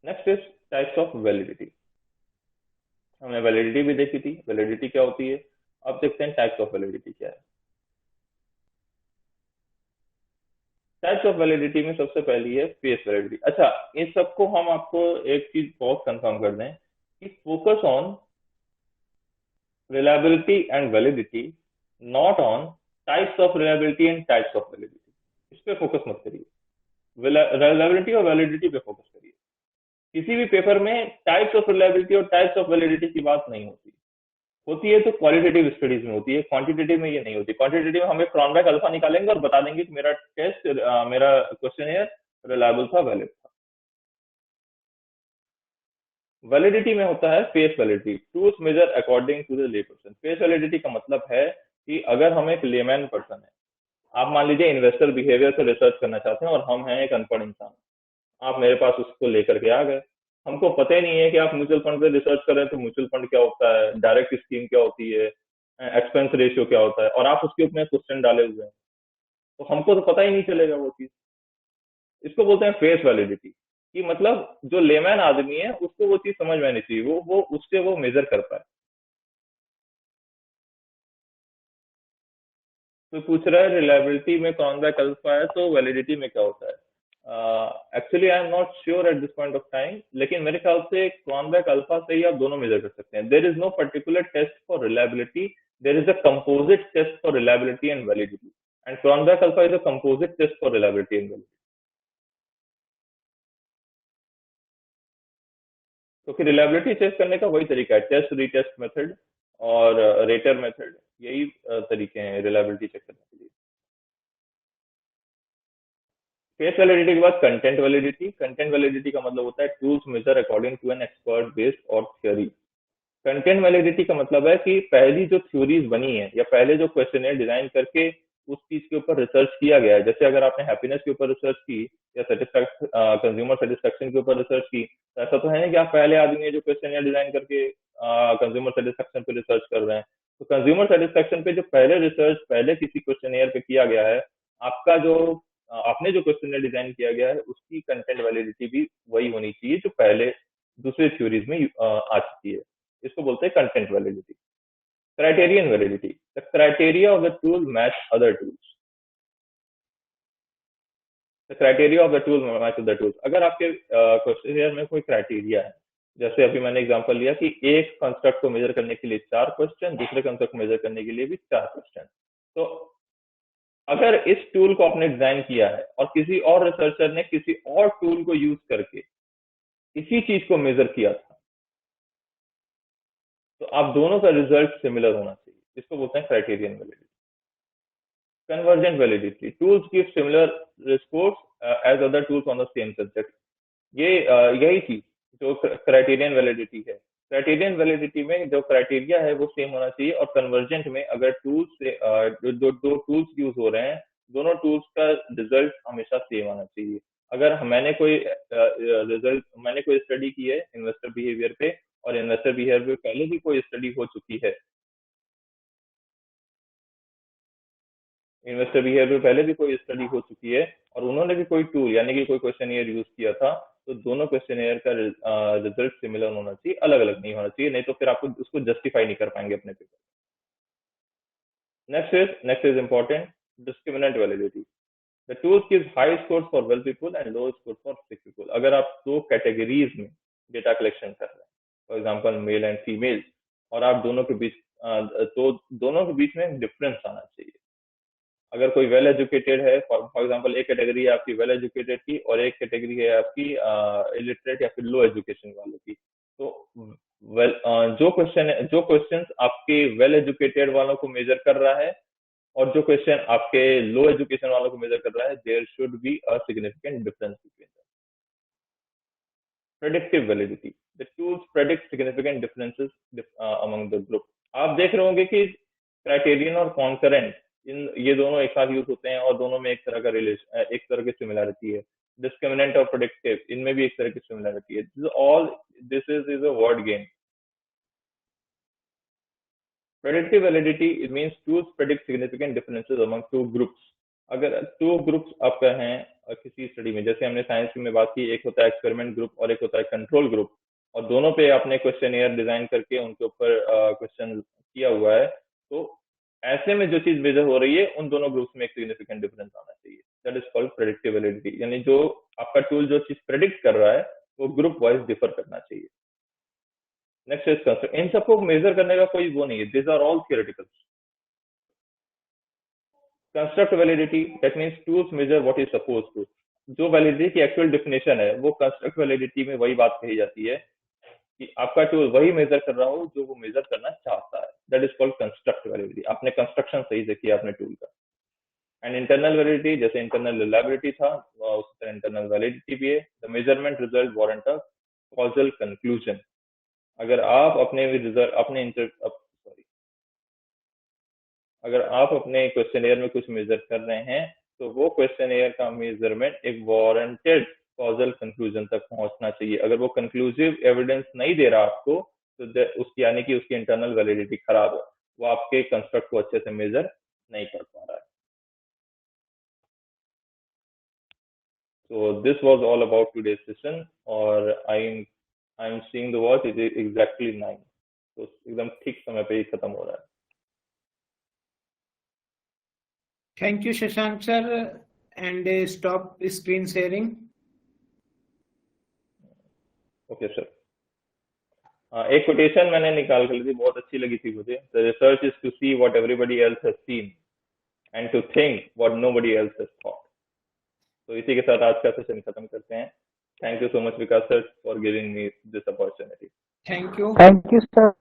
Next is types of validity. हमने वैलिडिटी भी देखी थी, वैलिडिटी क्या होती है। अब देखते हैं टाइप्स ऑफ वैलिडिटी क्या है। टाइप्स ऑफ वैलिडिटी में सबसे पहली है फेस वैलिडिटी। अच्छा, इन सबको हम आपको एक चीज बहुत कंफर्म कर दें कि focus on reliability and validity, not on types of reliability and types of validity। इस पे फोकस मत करिए, रिलायबिलिटी और वैलिडिटी पे फोकस करिए। किसी भी पेपर में टाइप्स ऑफ रिलायबिलिटी और टाइप्स ऑफ वैलिडिटी की बात नहीं होती। होती है तो क्वालिटेटिव स्टडीज में होती है, क्वांटिटेटिव में ये नहीं होती। क्वांटिटेटिव में हम एक क्रॉनबैक अल्फा निकालेंगे और बता देंगे कि मेरा टेस्ट, मेरा क्वेश्चनियर रिलायबल था, वैलिड था। वैलिडिटी में होता है face validity, truth measure according to the lay person. Face validity का मतलब है कि अगर हम एक लेमैन पर्सन है, आप मान लीजिए इन्वेस्टर बिहेवियर से रिसर्च करना चाहते हैं और हम हैं एक अनपढ़ इंसान, आप मेरे पास उसको लेकर के आ गए, हमको पता ही नहीं है कि आप म्यूचुअल फंड पे रिसर्च कर रहे हैं तो म्यूचुअल फंड क्या होता है, डायरेक्ट स्कीम क्या होती है, एक्सपेंस रेशियो क्या होता है, और आप उसके ऊपर क्वेश्चन डाले हुए हैं, तो हमको तो पता ही नहीं चलेगा वो चीज। इसको बोलते हैं फेस वैलिडिटी, कि मतलब जो लेमैन आदमी है उसको वो चीज समझ में आनी चाहिए, वो उससे वो मेजर कर पाए। तो पूछ रहा है रिलायबिलिटी में क्रॉनबैक अल्फा है तो वैलिडिटी में क्या होता है। Actually I am not sure at this point of time, लेकिन मेरे ख्याल से क्रॉनबैक अल्फा से ही आप दोनों मेजर कर सकते हैं। There is no particular test for reliability, there is a composite test for reliability and validity, and Cronbach alpha is a composite test for reliability and validity. तो फिर रिलायबिलिटी चेक करने का वही तरीका है, टेस्ट रीटेस्ट मेथड और rater method, यही तरीके हैं रिलायबिलिटी चेक करने के लिए। फेस वैलिडिटी के बाद कंटेंट वैलिडिटी। कंटेंट वैलिडिटी का मतलब होता है tools measure according to an expert based और थ्योरी। कंटेंट वैलिडिटी का मतलब है कि पहली जो थ्योरीज बनी है या पहले जो क्वेश्चन डिजाइन करके उस चीज के ऊपर रिसर्च किया गया है, जैसे अगर आपने हैप्पीनेस के ऊपर रिसर्च की या कंज्यूमर सेटिस्फेक्शन के ऊपर रिसर्च की, तो ऐसा तो है ना कि आप पहले आदमी है जो क्वेश्चन डिजाइन करके कंज्यूमर सेटिस्फेक्शन पे रिसर्च कर रहे हैं। तो कंज्यूमर सेटिस्फेक्शन पे जो पहले रिसर्च पहले किसी क्वेश्चनियर पे किया गया है, आपका जो आपने जो क्वेश्चन डिजाइन किया गया है उसकी कंटेंट वैलिडिटी भी वही होनी चाहिए जो पहले दूसरे थ्योरीज में आ चुकी है। इसको बोलते हैं content validity. Criterion validity. The criteria of the tool match other tools. The criteria of the tool match other tools. अगर आपके क्वेश्चन में कोई क्राइटेरिया है, जैसे अभी मैंने एग्जांपल लिया कि एक कंस्ट्रक्ट को मेजर करने के लिए 4 क्वेश्चन, दूसरे कंस्ट्रक्ट को मेजर करने के लिए भी 4 क्वेश्चन, तो अगर इस टूल को आपने डिजाइन किया है और किसी और रिसर्चर ने किसी और टूल को यूज करके इसी चीज को मेजर किया था, तो आप दोनों का रिजल्ट सिमिलर होना चाहिए, इसको बोलते हैं criterion validity. Convergent validity, tools give similar scores as other tools on the same subject. ये यही चीज जो क्राइटेरियन वैलिडिटी है। क्राइटेरियन वैलिडिटी में जो क्राइटेरिया है वो सेम होना चाहिए, और कन्वर्जेंट में अगर टूल्स से जो दो टूल्स यूज हो रहे हैं, दोनों टूल्स का रिजल्ट हमेशा सेम आना चाहिए। अगर मैंने कोई स्टडी की है इन्वेस्टर बिहेवियर पे, और इन्वेस्टर बिहेवियर पे पहले भी कोई स्टडी हो चुकी है, इन्वेस्टर बिहेवियर पहले भी कोई स्टडी हो चुकी है और उन्होंने भी कोई टूल यानी कि कोई क्वेश्चनियर यूज किया था, तो दोनों क्वेश्चनियर का रिजल्ट सिमिलर होना चाहिए, अलग अलग नहीं होना चाहिए, नहीं तो फिर आपको उसको जस्टिफाई नहीं कर पाएंगे अपने paper. Next is important, discriminant validity. The tools gives high scores for well people and low scores for sick people. अगर आप 2 कैटेगरीज में डेटा कलेक्शन कर रहे हैं, for example male and female, और आप दोनों के बीच तो दोनों के बीच में डिफरेंस आना चाहिए। अगर कोई वेल एजुकेटेड है, फॉर एग्जांपल एक कैटेगरी है आपकी वेल एजुकेटेड की और एक कैटेगरी है आपकी इलिटरेट या फिर लो एजुकेशन वालों की, तो जो क्वेश्चन आपके वेल एजुकेटेड वालों को मेजर कर रहा है और जो क्वेश्चन आपके लो एजुकेशन वालों को मेजर कर रहा है, there should be a significant difference between them. Predictive validity, the tools predict significant differences among the group. आप देख रहे होंगे कि क्राइटेरियन और कॉन्करेंट ये दोनों एक साथ यूज होते हैं और दोनों में एक तरह का रिलेशन, एक तरह की सिमिलरिटी है। डिस्क्रिमिनेंट और प्रेडिक्टिव, इनमें भी एक तरह की सिमिलरिटी है। This is a word game. Predictive validity, it means tools predict significant differences among 2 groups. अगर 2 ग्रुप्स आपका हैं किसी स्टडी में, जैसे हमने साइंस में बात की, एक होता है एक्सपेरिमेंट ग्रुप और एक होता है कंट्रोल ग्रुप, और दोनों पे आपने क्वेश्चनियर डिजाइन करके उनके ऊपर क्वेश्चन किया हुआ है, तो ऐसे में जो चीज मेजर हो रही है उन दोनों ग्रुप्स में एक सिग्निफिकेंट डिफरेंस आना चाहिए। That is called predictive validity, यानी जो आपका टूल जो चीज प्रेडिक्ट कर रहा है वो ग्रुप वाइज डिफर करना चाहिए। Next is construct. इन सबको मेजर करने का कोई वो नहीं है, this are all theoretical. Construct validity, that means tools measure what is suppose to. जो वैलिडिटी की एक्चुअल डेफिनेशन है वो कंस्ट्रक्ट वैलिडिटी में वही बात कही जाती है कि आपका टूल वही मेजर कर रहा हो जो वो मेजर करना चाहता है। That is called construct validity. आपने कंस्ट्रक्शन सही से किया अपने टूल का। एंड इंटरनल वैलिडिटी, जैसे इंटरनल रिलायबिलिटी था उस तरह इंटरनल वैलिडिटी भी है। The measurement result warrant a causal conclusion. अगर आप अपने रिजल्ट अगर आप अपने क्वेश्चनियर में कुछ मेजर कर रहे हैं तो वो क्वेश्चनियर का मेजरमेंट एक वारंटेड कॉजल कंक्लूजन तक पहुंचना चाहिए। अगर वो कंक्लूसिव एविडेंस नहीं दे रहा आपको तो उसकी यानी कि उसकी इंटरनल वैलिडिटी खराब है, वो आपके कंस्ट्रक्ट को अच्छे से मेजर नहीं कर पा रहा है। So this was all about today's session, और I'm seeing the watch, it is exactly 9, तो एकदम ठीक समय पे ही खत्म हो रहा है। Thank you, Shashank sir, and stop screen sharing. Okay sir. एक कोटेशन मैंने निकाल कर ली थी, बहुत अच्छी लगी थी मुझे। The research is to see what everybody else has seen and to think what nobody else has thought. तो इसी के साथ आज का सेशन खत्म करते हैं। Thank you so much Vikas sir for giving me this opportunity. Thank you. Thank you, sir.